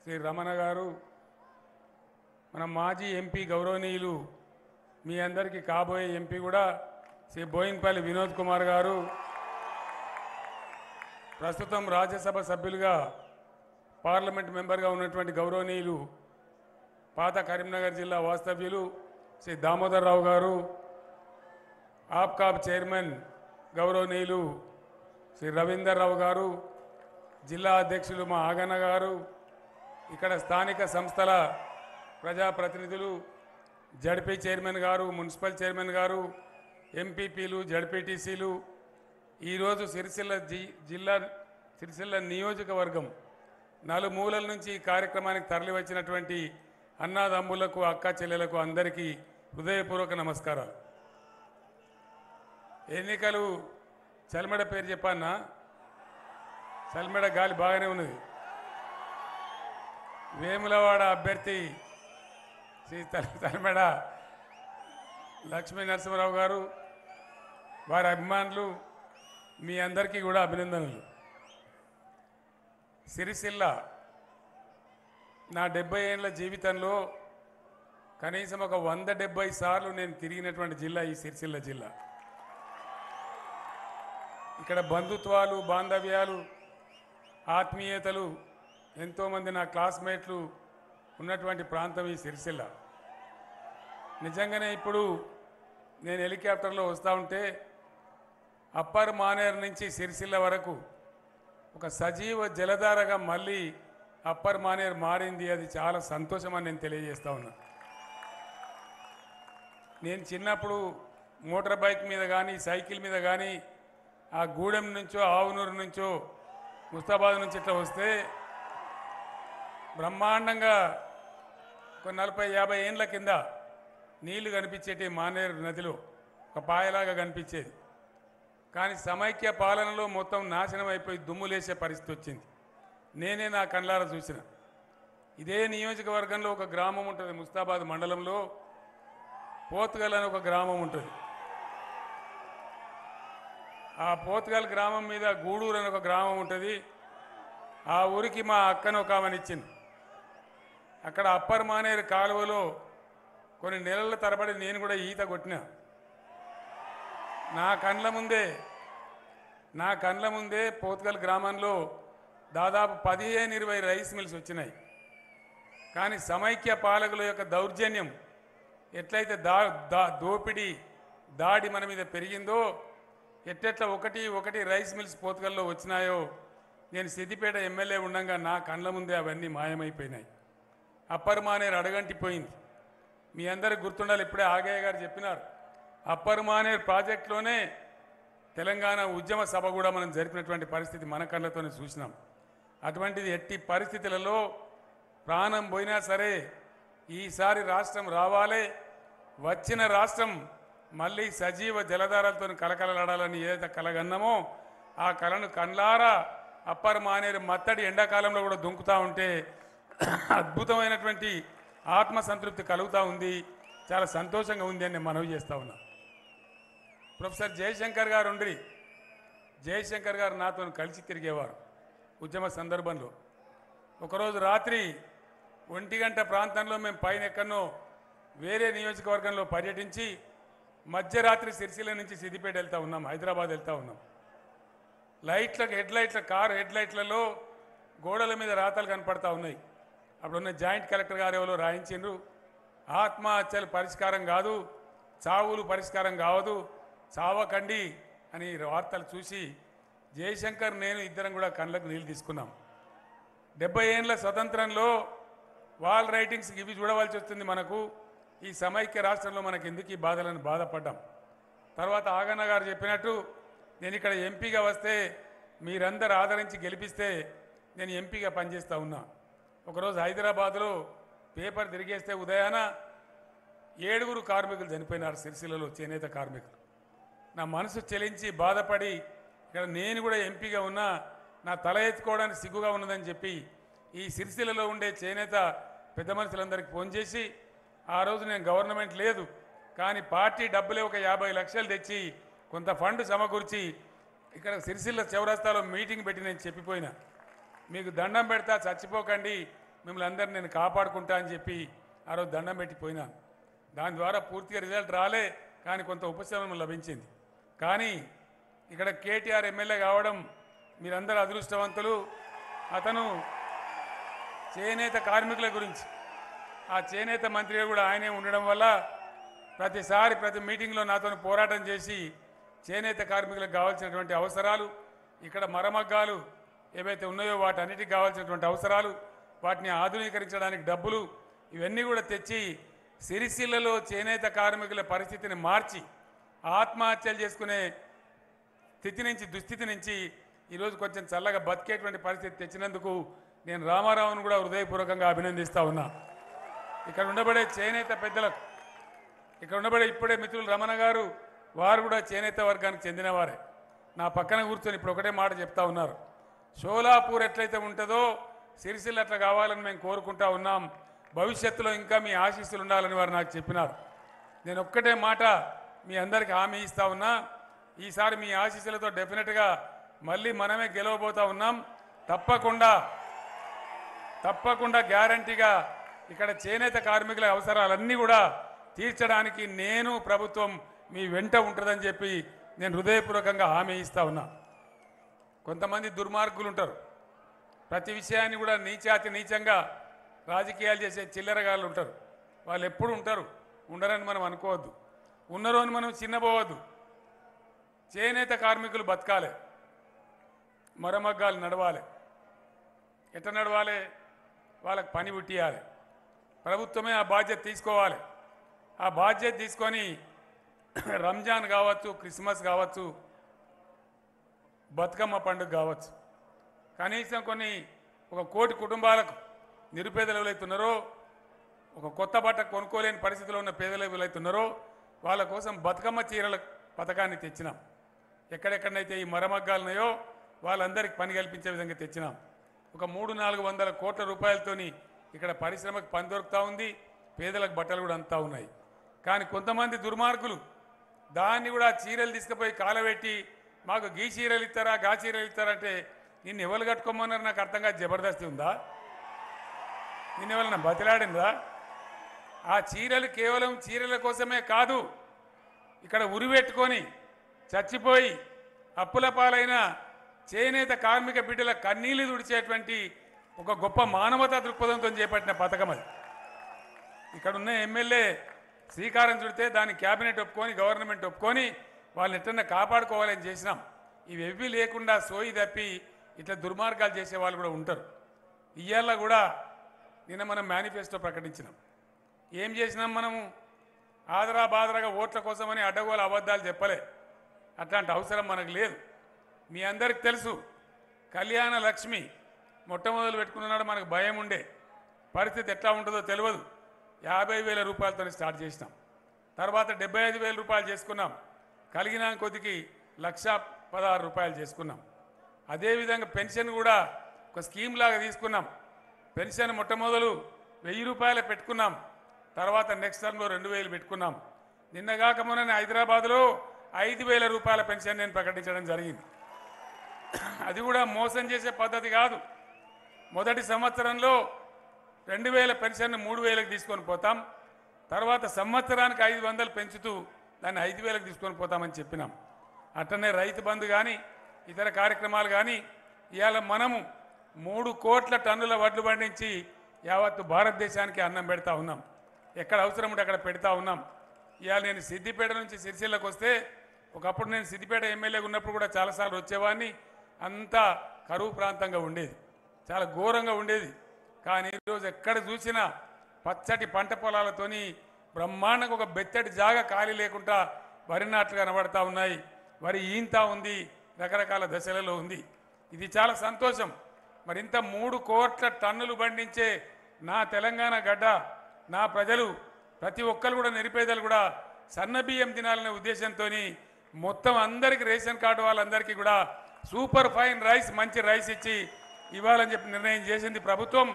శ్రీ రమణ గారు, మన మాజీ ఎంపీ గౌరవనీయులు మీ అందరికీ కాబోయే ఎంపీ కూడా శ్రీ బోయిన్పల్లి వినోద్ కుమార్ గారు, ప్రస్తుతం రాజ్యసభ సభ్యులుగా పార్లమెంట్ మెంబర్గా ఉన్నటువంటి గౌరవనీయులు పాత కరీంనగర్ జిల్లా వాస్తవ్యులు శ్రీ దామోదర్ రావు గారు, ఆప్కాబ్ చైర్మన్ గౌరవనీయులు శ్రీ రవీందర్ రావు గారు, జిల్లా అధ్యక్షులు మా ఆగన్న గారు, ఇక్కడ స్థానిక సంస్థల ప్రజాప్రతినిధులు, జడ్పీ చైర్మన్ గారు, మున్సిపల్ చైర్మన్ గారు, ఎంపీపీలు, జడ్పీటీసీలు, ఈరోజు సిరిసిల్ల నియోజకవర్గం నలుమూలల నుంచి ఈ కార్యక్రమానికి తరలి వచ్చినటువంటి అన్నాదమ్ములకు, అక్క చెల్లెలకు అందరికీ హృదయపూర్వక నమస్కారాలు. ఎన్నికలు చల్మెడ పేరు చెప్పన్నా? చల్మెడ గాలి బాగానే ఉన్నది. వేములవాడ అభ్యర్థి శ్రీ తలమెడ లక్ష్మీ నరసింహరావు గారు, వారి అభిమానులు, మీ అందరికీ కూడా అభినందనలు. సిరిసిల్ల నా 70 ఏళ్ల జీవితంలో కనీసం ఒక 170 సార్లు నేను తిరిగినటువంటి జిల్లా ఈ సిరిసిల్ల జిల్లా. ఇక్కడ బంధుత్వాలు, బాంధవ్యాలు, ఆత్మీయతలు, ఎంతోమంది నా క్లాస్మేట్లు ఉన్నటువంటి ప్రాంతం ఈ సిరిసిల్ల. నిజంగానే ఇప్పుడు నేను హెలికాప్టర్లో వస్తూ ఉంటే అప్పర్ మానేర్ నుంచి సిరిసిల్ల వరకు ఒక సజీవ జలధారగా మళ్ళీ అప్పర్ మానేర్ మారింది. అది చాలా సంతోషం అని నేను తెలియజేస్తా ఉన్నా. నేను చిన్నప్పుడు మోటార్ బైక్ మీద కానీ, సైకిల్ మీద కానీ ఆ గూడెం నుంచో, ఆవునూరు నుంచో, ముస్తాబాద్ నుంచి ఇట్లా వస్తే బ్రహ్మాండంగా ఒక 40-50 ఏండ్ల కింద నీళ్లు కనిపించేటి మానేరు నదిలో ఒక పాయలాగా కనిపించేది. కానీ సమైక్య పాలనలో మొత్తం నాశనం అయిపోయి దుమ్ములేసే పరిస్థితి వచ్చింది. నేనే నా కళ్ళారా చూసిన. ఇదే నియోజకవర్గంలో ఒక గ్రామం ఉంటుంది, ముస్తాబాద్ మండలంలో పోతుగల్ అని ఒక గ్రామం ఉంటుంది. ఆ పోతుగల్ గ్రామం మీద గూడూరు అని ఒక గ్రామం ఉంటుంది. ఆ ఊరికి మా అక్కను ఒక ఆమెనిచ్చింది. అక్కడ అప్పర్ మానేరు కాలువలో కొన్ని నెలల తరబడి నేను కూడా ఈత కొట్టిన. నా కండ్ల ముందే పోతుగల్ గ్రామంలో దాదాపు 15-20 రైస్ మిల్స్ వచ్చినాయి. కానీ సమైక్య పాలకుల యొక్క దౌర్జన్యం ఎట్లయితే దోపిడీ, దాడి మన మీద పెరిగిందో, ఎట్లెట్లా ఒకటి రైస్ మిల్స్ పోతుగల్లో వచ్చినాయో, నేను సిద్దిపేట ఎమ్మెల్యే ఉండగా నా కండ్ల ముందే అవన్నీ మాయమైపోయినాయి. అప్పర్ మానేరు అడగంటిపోయింది. మీ అందరికి గుర్తుండాలి, ఇప్పుడే ఆగయ్య గారు చెప్పినారు, అప్పర్ మానేరు ప్రాజెక్టులోనే తెలంగాణ ఉద్యమ సభ కూడా మనం జరిపినటువంటి పరిస్థితి మన కళ్ళతోనే చూసినాం. అటువంటిది ఎట్టి పరిస్థితులలో ప్రాణం పోయినా సరే ఈసారి రాష్ట్రం రావాలి, వచ్చిన రాష్ట్రం మళ్ళీ సజీవ జలధారాలతో కలకలలాడాలని ఏదైతే కలగన్నామో ఆ కళను కళ్ళారా అప్పర్ మానేరు మత్తడి ఎండాకాలంలో కూడా దుంకుతూ ఉంటే అద్భుతమైనటువంటి ఆత్మసంతృప్తి కలుగుతూ ఉంది. చాలా సంతోషంగా ఉంది అని నేను మనవి చేస్తూ ఉన్నా. ప్రొఫెసర్ జయశంకర్ గారు ఉండ్రి. జయశంకర్ గారు నాతో కలిసి తిరిగేవారు ఉద్యమ సందర్భంలో. ఒకరోజు రాత్రి 1 గంట ప్రాంతంలో మేము పైన ఎక్కడనో వేరే నియోజకవర్గంలో పర్యటించి మధ్యరాత్రి సిరిసిల్ల నుంచి సిద్దిపేట వెళ్తూ ఉన్నాం, హైదరాబాద్ వెళ్తూ ఉన్నాం. కారు హెడ్ లైట్లలో గోడల మీద రాతలు కనపడతా ఉన్నాయి. అప్పుడున్న జాయింట్ కలెక్టర్ గారు ఎవరో రాయించిండ్రు, ఆత్మహత్యలు పరిష్కారం కాదు, చావులు పరిష్కారం కావదు, చావకండి అని వార్తలు చూసి జయశంకర్ నేను ఇద్దరం కూడా కళ్ళకు నీళ్ళు తీసుకున్నాం. 70 ఏళ్ళ స్వతంత్రంలో వాల్ రైటింగ్స్కి ఇవి చూడవలసి వస్తుంది మనకు. ఈ సమైక్య రాష్ట్రంలో మనకు ఎందుకు ఈ బాధలను బాధపడ్డాం. తర్వాత ఆగన్న గారు చెప్పినట్టు నేను ఇక్కడ ఎంపీగా వస్తే మీరందరూ ఆదరించి గెలిపిస్తే నేను ఎంపీగా పనిచేస్తూ ఉన్నా. ఒకరోజు హైదరాబాద్లో పేపర్ తిరిగేస్తే ఉదయాన 7 కార్మికులు చనిపోయినారు సిరిసిల్లలో, చేనేత కార్మికులు. నా మనసు చెలించి బాధపడి ఇక్కడ నేను కూడా ఎంపీగా ఉన్నా నా తల ఎత్తుకోవడానికి సిగ్గుగా ఉన్నదని చెప్పి ఈ సిరిసిల్లలో ఉండే చేనేత పెద్ద మనుషులందరికీ ఫోన్ చేసి, ఆ రోజు నేను గవర్నమెంట్ లేదు కానీ పార్టీ డబ్బులే ఒక 50 లక్షలు తెచ్చి కొంత ఫండ్ సమకూర్చి ఇక్కడ సిరిసిల్ల చౌరస్తాలో మీటింగ్ పెట్టి నేను చెప్పిపోయినా, మీకు దండం పెడతా, చచ్చిపోకండి, మిమ్మల్ని అందరిని నేను కాపాడుకుంటా అని చెప్పి ఆ రోజు దండం పెట్టిపోయినాను. దాని ద్వారా పూర్తిగా రిజల్ట్ రాలే కానీ కొంత ఉపశమనం లభించింది. కానీ ఇక్కడ కేటీఆర్ ఎమ్మెల్యే కావడం మీరందరూ అదృష్టవంతులు. అతను చేనేత కార్మికుల గురించి, ఆ చేనేత మంత్రిగా కూడా ఆయనే ఉండడం వల్ల ప్రతిసారి ప్రతి మీటింగ్లో నాతో పోరాటం చేసి చేనేత కార్మికులకు కావాల్సినటువంటి అవసరాలు, ఇక్కడ మరమగ్గాలు ఏవైతే ఉన్నాయో వాటన్నిటికి కావాల్సినటువంటి అవసరాలు, వాటిని ఆధునీకరించడానికి డబ్బులు, ఇవన్నీ కూడా తెచ్చి సిరిసిల్లలో చేనేత కార్మికుల పరిస్థితిని మార్చి ఆత్మహత్యలు చేసుకునే స్థితి నుంచి, దుస్థితి నుంచి ఈరోజు కొంచెం చల్లగా బతికేటువంటి పరిస్థితి తెచ్చినందుకు నేను రామారావును కూడా హృదయపూర్వకంగా అభినందిస్తూ ఉన్నా. ఇక్కడ ఉండబడే చేనేత పెద్దలకు, ఇక్కడ ఉండబడే ఇప్పుడే మిత్రులు రమణ గారు, వారు కూడా చేనేత వర్గానికి చెందినవారే. నా పక్కన కూర్చొని ఇప్పుడు ఒకటే మాట చెప్తా ఉన్నారు, షోలాపూర్ ఎట్లయితే ఉంటుందో సిరిసిల్ల అట్లా కావాలని మేము కోరుకుంటా ఉన్నాం, భవిష్యత్తులో ఇంకా మీ ఆశీస్సులు ఉండాలని వారు నాకు చెప్పినారు. నేను ఒక్కటే మాట మీ అందరికీ హామీ ఇస్తా ఉన్నా, ఈసారి మీ ఆశీస్సులతో డెఫినెట్గా మళ్ళీ మనమే గెలవబోతా ఉన్నాం. తప్పకుండా గ్యారంటీగా ఇక్కడ చేనేత కార్మికుల అవసరాలన్నీ కూడా తీర్చడానికి నేను, ప్రభుత్వం మీ వెంట ఉంటుందని చెప్పి నేను హృదయపూర్వకంగా హామీ ఇస్తా ఉన్నా. కొంతమంది దుర్మార్గులు ఉంటారు, ప్రతి విషయాన్ని కూడా నీచాతి నీచంగా రాజకీయాలు చేసే చిల్లరగాళ్ళు ఉంటారు. వాళ్ళు ఎప్పుడు ఉంటారు, ఉండరని మనం అనుకోవద్దు, ఉన్నరు అని మనం చిన్నపోవద్దు. చేనేత కార్మికులు బతకాలి, మరమగ్గాలు నడవాలి. ఎట్లా నడవాలి? వాళ్ళకి పని పుట్టియాలి. ప్రభుత్వమే ఆ బాధ్యత తీసుకోవాలి. ఆ బాధ్యత తీసుకొని రంజాన్ కావచ్చు, క్రిస్మస్ కావచ్చు, బతుకమ్మ పండుగ కావచ్చు, కనీసం ఒక 1 కోటి కుటుంబాలకు నిరుపేదలు ఎవరైతున్నారో, ఒక కొత్త బట్ట కొనుక్కోలేని పరిస్థితిలో ఉన్న పేదలు ఎవరైతున్నారో వాళ్ళ కోసం బతుకమ్మ చీరల పథకాన్ని తెచ్చినాం. ఎక్కడెక్కడైతే ఈ మరమగ్గాలు ఉన్నాయో వాళ్ళందరికీ పని కల్పించే విధంగా తెచ్చినాం. ఒక 300-400 కోట్ల రూపాయలతోని ఇక్కడ పరిశ్రమకు పని దొరుకుతూ ఉంది, పేదలకు బట్టలు కూడా అంతా ఉన్నాయి. కానీ కొంతమంది దుర్మార్గులు దాన్ని కూడా చీరలు తీసుకుపోయి కాలబెట్టి మాకు గీ చీరలు ఇస్తారా, గా చీరలు ఇస్తారంటే నిన్ను ఎవరు కట్టుకోమన్నారు నాకు అర్థం కాదు. జబర్దస్తి ఉందా? నిన్ను ఎవరన్నా బతిలాడిందా? ఆ చీరలు కేవలం చీరల కోసమే కాదు, ఇక్కడ ఉరిపెట్టుకొని చచ్చిపోయి అప్పుల పాలైన చేనేత కార్మిక బిడ్డల కన్నీళ్లు తుడిచేటువంటి ఒక గొప్ప మానవతా దృక్పథంతో చేపట్టిన పథకం అది. ఇక్కడున్న ఎమ్మెల్యే శ్రీకారం చుడితే దాన్ని క్యాబినెట్ ఒప్పుకొని, గవర్నమెంట్ ఒప్పుకొని వాళ్ళని ఎట్టన్నా కాపాడుకోవాలని చేసినాం. ఇవేవి లేకుండా సోయి తప్పి ఇట్లా దుర్మార్గాలు చేసే వాళ్ళు కూడా ఉంటారు. ఇవాళ కూడా నిన్న మనం మేనిఫెస్టో ప్రకటించినాం. ఏం చేసినాం? మనము ఆదరా బాదరాగా ఓట్ల కోసమని అడ్డగోలు అబద్ధాలు చెప్పలే. అట్లాంటి అవసరం మనకు లేదు. మీ అందరికి తెలుసు, కళ్యాణ లక్ష్మి మొట్టమొదలు పెట్టుకున్నాడు మనకు భయం ఉండే, పరిస్థితి ఎట్లా ఉంటుందో తెలియదు. 50,000 రూపాయలతో స్టార్ట్ చేసినాం. తర్వాత 75,000 రూపాయలు చేసుకున్నాం. కలిగిన కొద్దికి 1,16,000 రూపాయలు చేసుకున్నాం. అదేవిధంగా పెన్షన్ కూడా ఒక స్కీమ్ లాగా తీసుకున్నాం. పెన్షన్ మొట్టమొదలు 1,000 రూపాయలు పెట్టుకున్నాం. తర్వాత నెక్స్ట్ టర్మ్లో 2,000 పెట్టుకున్నాం. నిన్నగాక మొన్న హైదరాబాద్లో 5,000 రూపాయల పెన్షన్ నేను ప్రకటించడం జరిగింది. అది కూడా మోసం చేసే పద్ధతి కాదు. మొదటి సంవత్సరంలో 2,000 పెన్షన్ను 3,000కి తీసుకొని పోతాం. తర్వాత సంవత్సరానికి 500 పెంచుతూ దాన్ని 5,000కి తీసుకొని పోతామని చెప్పినాం. అట్లనే రైతు బంధు కానీ ఇతర కార్యక్రమాలు కానీ ఇవాళ మనము 3 కోట్ల టన్నుల వడ్లు పండించి యావత్తు భారతదేశానికి అన్నం పెడతా ఉన్నాం. ఎక్కడ అవసరం ఉంటే అక్కడ పెడతా ఉన్నాం. ఇవాళ నేను సిద్దిపేట నుంచి సిరిసిల్లకు వస్తే, ఒకప్పుడు నేను సిద్దిపేట ఎమ్మెల్యేగా ఉన్నప్పుడు కూడా చాలాసార్లు వచ్చేవాడిని. అంతా కరువు ప్రాంతంగా ఉండేది, చాలా ఘోరంగా ఉండేది. కానీ ఈరోజు ఎక్కడ చూసినా పచ్చటి పంట పొలాలతోని బ్రహ్మాండంగా ఒక బెత్తటి జాగా ఖాళీ లేకుండా వరి నాట్లు కనబడతా ఉన్నాయి. వరి ఈంతా ఉంది, రకరకాల దశలలో ఉంది. ఇది చాలా సంతోషం. మరింత 3 కోట్ల టన్నులు పండించే నా తెలంగాణ గడ్డ, నా ప్రజలు ప్రతి ఒక్కరు కూడా నిరుపేదలు కూడా సన్న బియ్యం తినాలనే ఉద్దేశంతో మొత్తం అందరికీ రేషన్ కార్డు వాళ్ళందరికీ కూడా సూపర్ ఫైన్ రైస్, మంచి రైస్ ఇచ్చి ఇవ్వాలని చెప్పి నిర్ణయం చేసింది ప్రభుత్వం.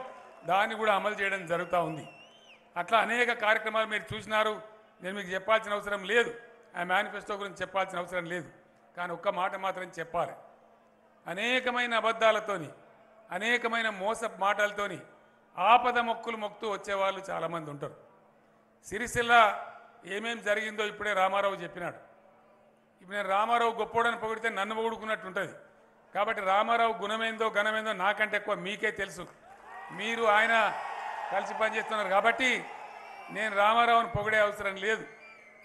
దాన్ని కూడా అమలు చేయడం జరుగుతూ ఉంది. అట్లా అనేక కార్యక్రమాలు మీరు చూసినారు. నేను మీకు చెప్పాల్సిన అవసరం లేదు, ఆ మేనిఫెస్టో గురించి చెప్పాల్సిన అవసరం లేదు. కానీ ఒక్క మాట మాత్రం చెప్పాలి. అనేకమైన అబద్ధాలతోని, అనేకమైన మోసపు మాటలతోని ఆపద మొక్కులు మొక్కుతూ వచ్చేవాళ్ళు చాలామంది ఉంటారు. సిరిసిల్ల ఏమేం జరిగిందో ఇప్పుడే రామారావు చెప్పినాడు. ఇప్పుడు నేను రామారావు గొప్పోడని పొగిడితే నన్ను పొగుడుకున్నట్టు ఉంటుంది. కాబట్టి రామారావు గుణమేందో ఘనమేందో నాకంటే ఎక్కువ మీకే తెలుసు. మీరు ఆయన కలిసి పనిచేస్తున్నారు కాబట్టి నేను రామారావుని పొగిడే అవసరం లేదు.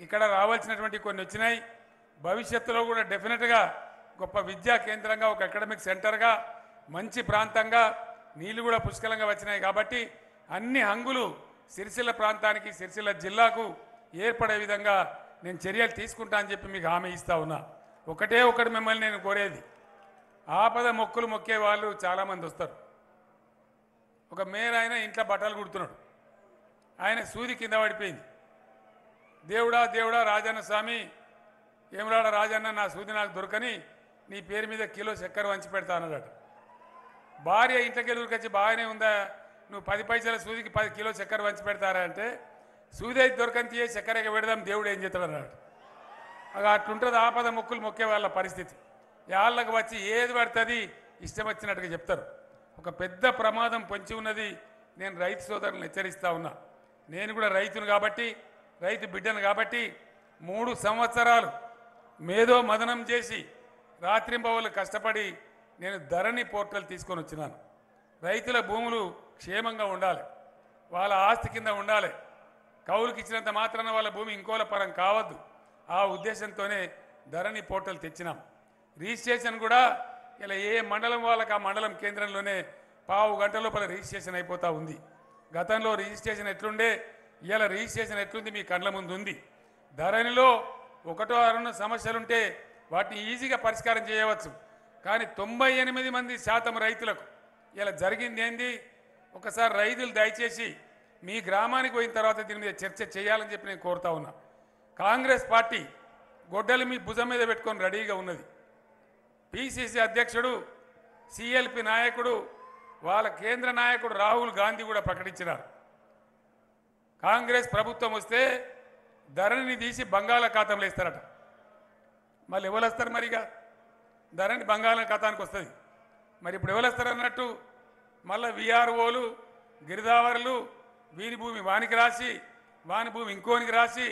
ఇక్కడ రావాల్సినటువంటి కొన్ని వచ్చినాయి. భవిష్యత్తులో కూడా డెఫినెట్గా గొప్ప విద్యా కేంద్రంగా, ఒక అకాడమిక్ సెంటర్గా, మంచి ప్రాంతంగా, నీళ్లు కూడా పుష్కలంగా వచ్చినాయి కాబట్టి అన్ని హంగులు సిరిసిల్ల ప్రాంతానికి, సిరిసిల్ల జిల్లాకు ఏర్పడే విధంగా నేను చర్యలు తీసుకుంటా అని చెప్పి మీకు హామీ ఇస్తా ఉన్నా. ఒకటే ఒకటి మిమ్మల్ని నేను కోరేది, ఆపద మొక్కులు మొక్కే వాళ్ళు చాలామంది వస్తారు. ఒక మేయర్ ఆయన ఇంట్లో బట్టలు కుడుతున్నాడు, ఆయన సూది కింద పడిపోయింది. దేవుడా దేవుడా రాజన్న స్వామి, ఏమరాడ రాజన్న, నా సూది నాకు దొరకని నీ పేరు మీద కిలో చక్కెర వంచి పెడతా అన్నాడట. భార్య ఇంట్లోకి ఎదురుకొచ్చి బాగానే ఉందా, నువ్వు 10 పైసల సూదికి 10 కిలో చక్కెర వంచి పెడతారా అంటే, సూది అయితే దొరకని తీయే చక్కెరగా పెడదాం దేవుడు ఏం చేస్తాడు అన్నాడు. అట్లుంటుంది ఆపద మొక్కులు మొక్కే వాళ్ళ పరిస్థితి. వాళ్ళకి వచ్చి ఏది పడుతుంది ఇష్టం వచ్చినట్టుగా చెప్తారు. ఒక పెద్ద ప్రమాదం పొంచి ఉన్నది. నేను రైతు సోదరులను హెచ్చరిస్తా ఉన్నా. నేను కూడా రైతును కాబట్టి, రైతు బిడ్డను కాబట్టి 3 సంవత్సరాలు మేధో మదనం చేసి రాత్రింబవళ్ళు కష్టపడి నేను ధరణి పోర్టల్ తీసుకొని వచ్చినాను. రైతుల భూములు క్షేమంగా ఉండాలి, వాళ్ళ ఆస్తి కింద ఉండాలి. కౌలుకి ఇచ్చినంత మాత్రాన వాళ్ళ భూమి ఇంకోల పరం కావద్దు. ఆ ఉద్దేశంతోనే ధరణి పోర్టల్ తెచ్చినాం. రిజిస్ట్రేషన్ కూడా ఇలా ఏ మండలం వాళ్ళకి ఆ మండలం కేంద్రంలోనే 15 గంటల లోపల రిజిస్ట్రేషన్ అయిపోతూ ఉంది. గతంలో రిజిస్ట్రేషన్ ఎట్లుండే, ఇలా రిజిస్ట్రేషన్ ఎట్లుంది మీ కండ్ల ముందు ఉంది. ధరణిలో 1-6 సమస్యలుంటే వాటిని ఈజీగా పరిష్కారం చేయవచ్చు. కానీ 98% రైతులకు ఇలా జరిగింది ఏంది? ఒకసారి రైతులు దయచేసి మీ గ్రామానికి పోయిన తర్వాత దీని మీద చర్చ చేయాలని చెప్పి నేను కోరుతా ఉన్నా. కాంగ్రెస్ పార్టీ గొడ్డలు మీ భుజం మీద పెట్టుకొని రెడీగా ఉన్నది. పిసిసి అధ్యక్షుడు, సిఎల్పి నాయకుడు, వాళ్ళ కేంద్ర నాయకుడు రాహుల్ గాంధీ కూడా ప్రకటించినారు, కాంగ్రెస్ ప్రభుత్వం వస్తే ధరణిని తీసి బంగాళాఖాతంలో వేస్తారట. మళ్ళీ ఎవరు వస్తారు? మరిగా ధరణి బంగాళాఖాతానికి వస్తుంది. మరి ఇప్పుడు ఎవరు వస్తారు అన్నట్టు? మళ్ళీ విఆర్ఓలు, గిరిదావరులు వీని భూమి వానికి రాసి, వాని భూమి ఇంకోనికి రాసి,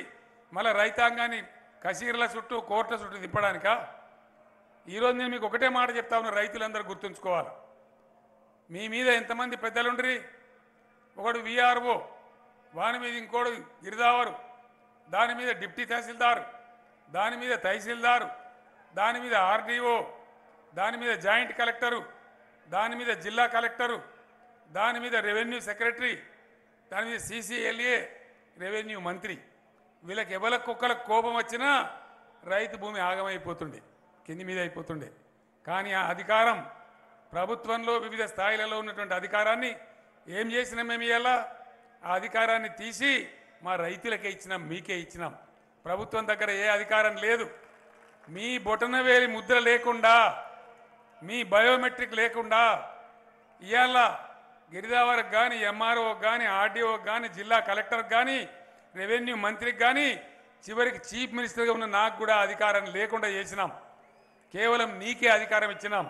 మళ్ళీ రైతాంగాన్ని కసీర్ల చుట్టూ, కోర్టుల చుట్టూ తిప్పడానికా? ఈరోజు నేను మీకు ఒకటే మాట చెప్తా ఉన్నా, రైతులందరూ గుర్తుంచుకోవాలి. మీ మీద ఎంతమంది పెద్దలుండ్రి? ఒకడు విఆర్ఓ, వాని మీద ఇంకోడు గిరిదావరు, దాని మీద డిప్టీ తహసీల్దారు, దాని మీద తహసీల్దారు, దాని మీద ఆర్డీఓ, దాని మీద జాయింట్ కలెక్టరు, దాని మీద జిల్లా కలెక్టరు, దాని మీద రెవెన్యూ సెక్రటరీ, దాని మీద సిసిఎల్ఏ, రెవెన్యూ మంత్రి. వీళ్ళకి ఎవరికొక్కరికి కోపం వచ్చినా రైతు భూమి ఆగమైపోతుండే, కింది మీద అయిపోతుండే. కానీ ఆ అధికారం ప్రభుత్వంలో వివిధ స్థాయిలలో ఉన్నటువంటి అధికారాన్ని ఏం చేసినాం మేము? ఇలా ఆ అధికారాన్ని తీసి మా రైతులకే ఇచ్చినాం, మీకే ఇచ్చినాం. ప్రభుత్వం దగ్గర ఏ అధికారం లేదు. మీ బొటనవేలి ముద్ర లేకుండా, మీ బయోమెట్రిక్ లేకుండా ఇవాళ గిరిదావరికి కానీ, ఎంఆర్ఓకి కానీ, ఆర్డీఓకి కానీ, జిల్లా కలెక్టర్కి కానీ, రెవెన్యూ మంత్రికి కానీ, చివరికి చీఫ్ మినిస్టర్గా ఉన్న నాకు కూడా అధికారం లేకుండా చేసినాం. కేవలం నీకే అధికారం ఇచ్చినాం.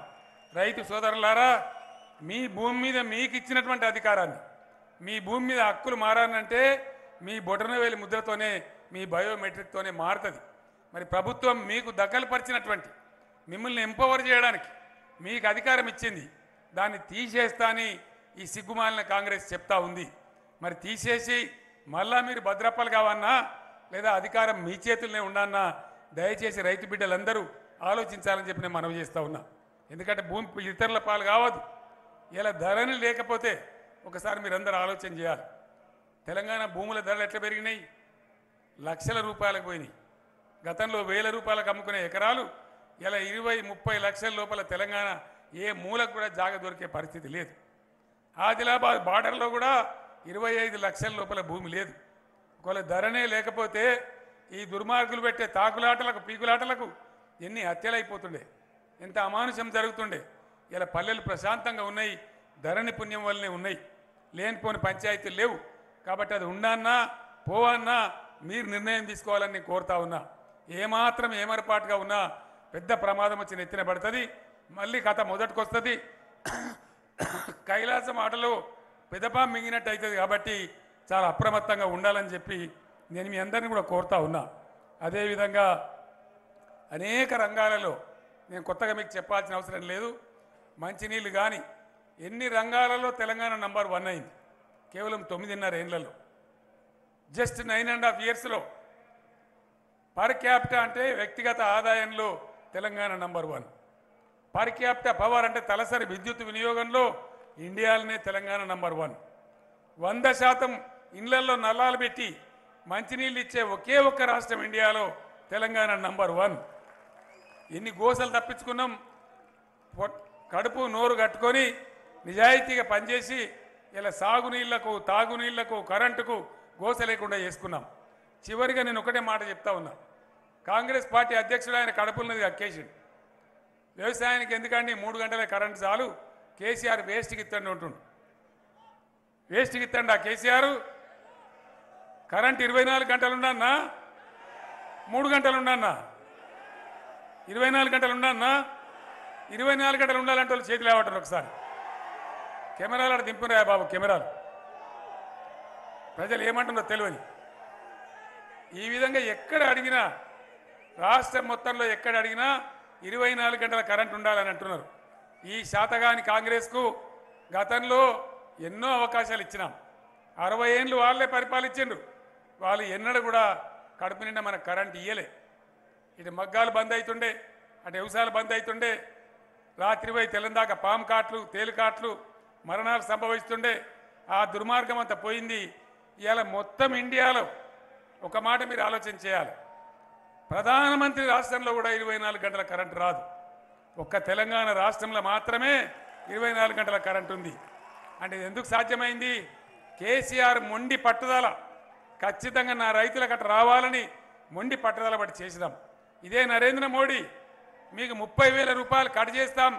రైతు సోదరులారా, మీ భూమి మీద మీకు ఇచ్చినటువంటి అధికారాన్ని, మీ భూమి మీద హక్కులు మారాలంటే మీ బొటనవేలి ముద్రతోనే, మీ బయోమెట్రిక్తోనే మారుతుంది. మరి ప్రభుత్వం మీకు దఖలుపరిచినటువంటి, మిమ్మల్ని ఎంపవర్ చేయడానికి మీకు అధికారం ఇచ్చింది, దాన్ని తీసేస్తా అని ఈ సిగ్గుమాలిన కాంగ్రెస్ చెప్తా ఉంది. మరి తీసేసి మళ్ళా మీరు భద్రప్పలు కావన్నా, లేదా అధికారం మీ చేతుల్లోనే ఉండన్నా, దయచేసి రైతు బిడ్డలందరూ ఆలోచించాలని చెప్పి నేను మనవి చేస్తూ ఉన్నా. ఎందుకంటే భూమి ఇతరుల పాలు కావద్దు. ఇలా ధరని లేకపోతే ఒకసారి మీరందరూ ఆలోచన చేయాలి. తెలంగాణ భూముల ధరలు ఎట్లా పెరిగినాయి? లక్షల రూపాయలకు పోయినాయి. గతంలో 1000 రూపాయలకు అమ్ముకునే ఎకరాలు ఇలా 20-30 లక్షల లోపల తెలంగాణ ఏ మూలకు కూడా జాగ దొరికే పరిస్థితి లేదు. ఆదిలాబాద్ బార్డర్లో కూడా 25 లక్షల లోపల భూమి లేదు. ఒకవేళ ధరనే లేకపోతే ఈ దుర్మార్గులు పెట్టే తాకులాటలకు పీకులాటలకు ఎన్ని హత్యలు అయిపోతుండే, ఎంత అమానుషం జరుగుతుండే. ఇలా పల్లెలు ప్రశాంతంగా ఉన్నాయి, ధరణి పుణ్యం వల్లనే ఉన్నాయి, లేనిపోని పంచాయతీలు లేవు. కాబట్టి అది ఉండన్నా పోవన్నా మీరు నిర్ణయం తీసుకోవాలని నేను కోరుతా ఉన్నా. ఏమాత్రం ఏమరపాటుగా ఉన్నా పెద్ద ప్రమాదం వచ్చి నెత్తిన పడుతుంది, మళ్ళీ కథ మొదటికి వస్తుంది. కైలాసం ఆటలో పెదపాం మింగినట్టు అవుతుంది. కాబట్టి చాలా అప్రమత్తంగా ఉండాలని చెప్పి నేను మీ అందరినీ కూడా కోరుతా ఉన్నా. అదేవిధంగా అనేక రంగాలలో నేను కొత్తగా మీకు చెప్పాల్సిన అవసరం లేదు. మంచినీళ్ళు కానీ ఎన్ని రంగాలలో తెలంగాణ నంబర్ 1 అయింది కేవలం 9.5 ఏళ్లలో. జస్ట్ 9.5 ఇయర్స్లో పర్ క్యాపిటా అంటే వ్యక్తిగత ఆదాయంలో Telangana number 1, per capita power అంటే తలసరి విద్యుత్ వినియోగంలో ఇండియాలోనే తెలంగాణ నంబర్ 1. 100% ఇళ్లలో నల్లాలు పెట్టి మంచినీళ్ళు ఇచ్చే ఒకే ఒక్క రాష్ట్రం ఇండియాలో తెలంగాణ నంబర్ 1. ఎన్ని గోసలు తప్పించుకున్నాం, కడుపు నోరు కట్టుకొని నిజాయితీగా పనిచేసి ఇలా సాగునీళ్లకు తాగునీళ్లకు కరెంటుకు గోస లేకుండా చేసుకున్నాం. చివరిగా నేను ఒకటే మాట చెప్తా ఉన్నా. కాంగ్రెస్ పార్టీ అధ్యక్షుడు ఆయన కడుపున్నది అక్కేసిండు. వ్యవసాయానికి ఎందుకండి 3 గంటలే కరెంటు చాలు, కేసీఆర్ వేస్ట్కి ఇస్తాడు ఉంటుండు. వేస్ట్కి ఇస్తాడు ఆ కేసీఆర్. కరెంట్ 24 గంటలు ఉండన్నా, 3 గంటలు ఉండన్నా, 24 గంటలు ఉండన్నా. 24 గంటలు ఉండాలంటే వాళ్ళు చేతులు లేవటారు. ఒకసారి కెమెరాలు అక్కడ దింపురా బాబు, కెమెరాలు. ప్రజలు ఏమంటుందో తెలియని ఈ విధంగా ఎక్కడ అడిగినా, రాష్ట్రం మొత్తంలో ఎక్కడ అడిగినా 24 గంటల కరెంట్ ఉండాలని అంటున్నారు. ఈ శాతగాని కాంగ్రెస్కు గతంలో ఎన్నో అవకాశాలు ఇచ్చినాం. 60 ఏళ్ళు వాళ్ళే పరిపాలించిండ్రు. వాళ్ళు ఎన్నడూ కూడా కడుపు నిండా మనకు కరెంట్ ఇయ్యలే. ఇటు మగ్గాలు బంద్ అవుతుండే, అటు వ్యవసాయాలు బంద్ అవుతుండే, రాత్రి పోయి తెల్లందాకా పాము కాట్లు తేలికాట్లు మరణాలు సంభవిస్తుండే. ఆ దుర్మార్గం అంతా పోయింది. ఇవాళ మొత్తం ఇండియాలో ఒక మాట మీరు ఆలోచన చేయాలి. ప్రధానమంత్రి రాష్ట్రంలో కూడా 24 గంటల కరెంటు రాదు. ఒక్క తెలంగాణ రాష్ట్రంలో మాత్రమే 24 గంటల కరెంటు ఉంది. అంటే ఇది ఎందుకు సాధ్యమైంది? కేసీఆర్ మొండి పట్టుదల. ఖచ్చితంగా నా రైతులకు అట్లా రావాలని మొండి పట్టుదల బట్టి చేసినాం. ఇదే నరేంద్ర మోడీ మీకు 30,000 రూపాయలు కట్ చేస్తాం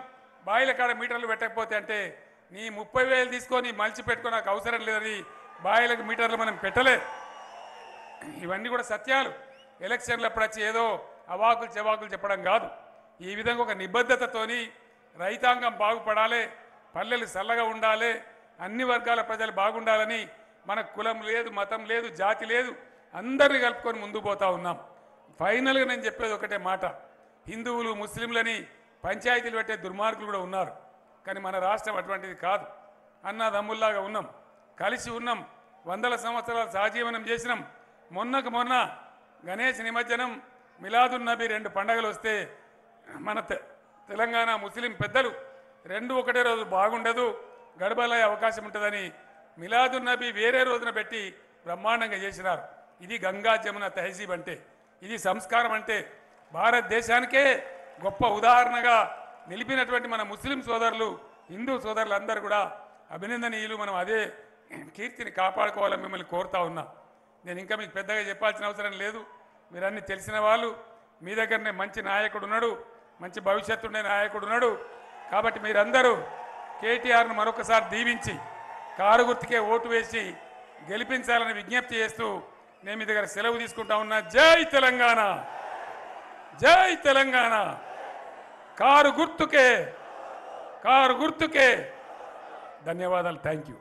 బాయిల కాడ మీటర్లు పెట్టకపోతే అంటే, నీ 30,000 తీసుకొని మలిచి పెట్టుకో, నాకు అవసరం లేదని బాయిలకు మీటర్లు మనం పెట్టలే. ఇవన్నీ కూడా సత్యాలు. ఎలక్షన్లు అప్పుడు వచ్చి ఏదో అవాకులు చెవాకులు చెప్పడం కాదు. ఈ విధంగా ఒక నిబద్ధతతోని రైతాంగం బాగుపడాలి, పల్లెలు చల్లగా ఉండాలి, అన్ని వర్గాల ప్రజలు బాగుండాలని మనకు కులం లేదు, మతం లేదు, జాతి లేదు, అందరినీ కలుపుకొని ముందుకు పోతా ఉన్నాం. ఫైనల్గా నేను చెప్పేది ఒకటే మాట. హిందువులు ముస్లింలని పంచాయతీలు పెట్టే దుర్మార్గులు కూడా ఉన్నారు. కానీ మన రాష్ట్రం అటువంటిది కాదు. అన్నదమ్ముల్లాగా ఉన్నాం, కలిసి ఉన్నాం, 100 సంవత్సరాలు సహజీవనం చేసినాం. మొన్నకు మొన్న గణేష్ నిమజ్జనం, మిలాదున్ నబీ 2 పండగలు వస్తే మన తెలంగాణ ముస్లిం పెద్దలు 2 ఒకటే రోజు బాగుండదు, గడబలయ్యే అవకాశం ఉంటుందని మిలాదున్ నబీ వేరే రోజున పెట్టి బ్రహ్మాండంగా చేసినారు. ఇది గంగా జమున తహజీబ్ అంటే, ఇది సంస్కారం అంటే. భారతదేశానికే గొప్ప ఉదాహరణగా నిలిపినటువంటి మన ముస్లిం సోదరులు, హిందూ సోదరులు అందరూ కూడా అభినందనీయులు. మనం అదే కీర్తిని కాపాడుకోవాలని మిమ్మల్ని కోరుతా ఉన్నా. నేను ఇంకా మీకు పెద్దగా చెప్పాల్సిన అవసరం లేదు. మీరన్నీ తెలిసిన వాళ్ళు. మీ దగ్గరనే మంచి నాయకుడు ఉన్నాడు, మంచి భవిష్యత్తు ఉండే నాయకుడు ఉన్నాడు. కాబట్టి మీరందరూ కేటీఆర్ను మరొకసారి దీవించి కారు గుర్తుకే ఓటు వేసి గెలిపించాలని విజ్ఞప్తి చేస్తూ నేను మీ దగ్గర సెలవు తీసుకుంటా ఉన్నా. జై తెలంగాణ, జై తెలంగాణ. కారు గుర్తుకే, కారు గుర్తుకే. ధన్యవాదాలు. Thank you.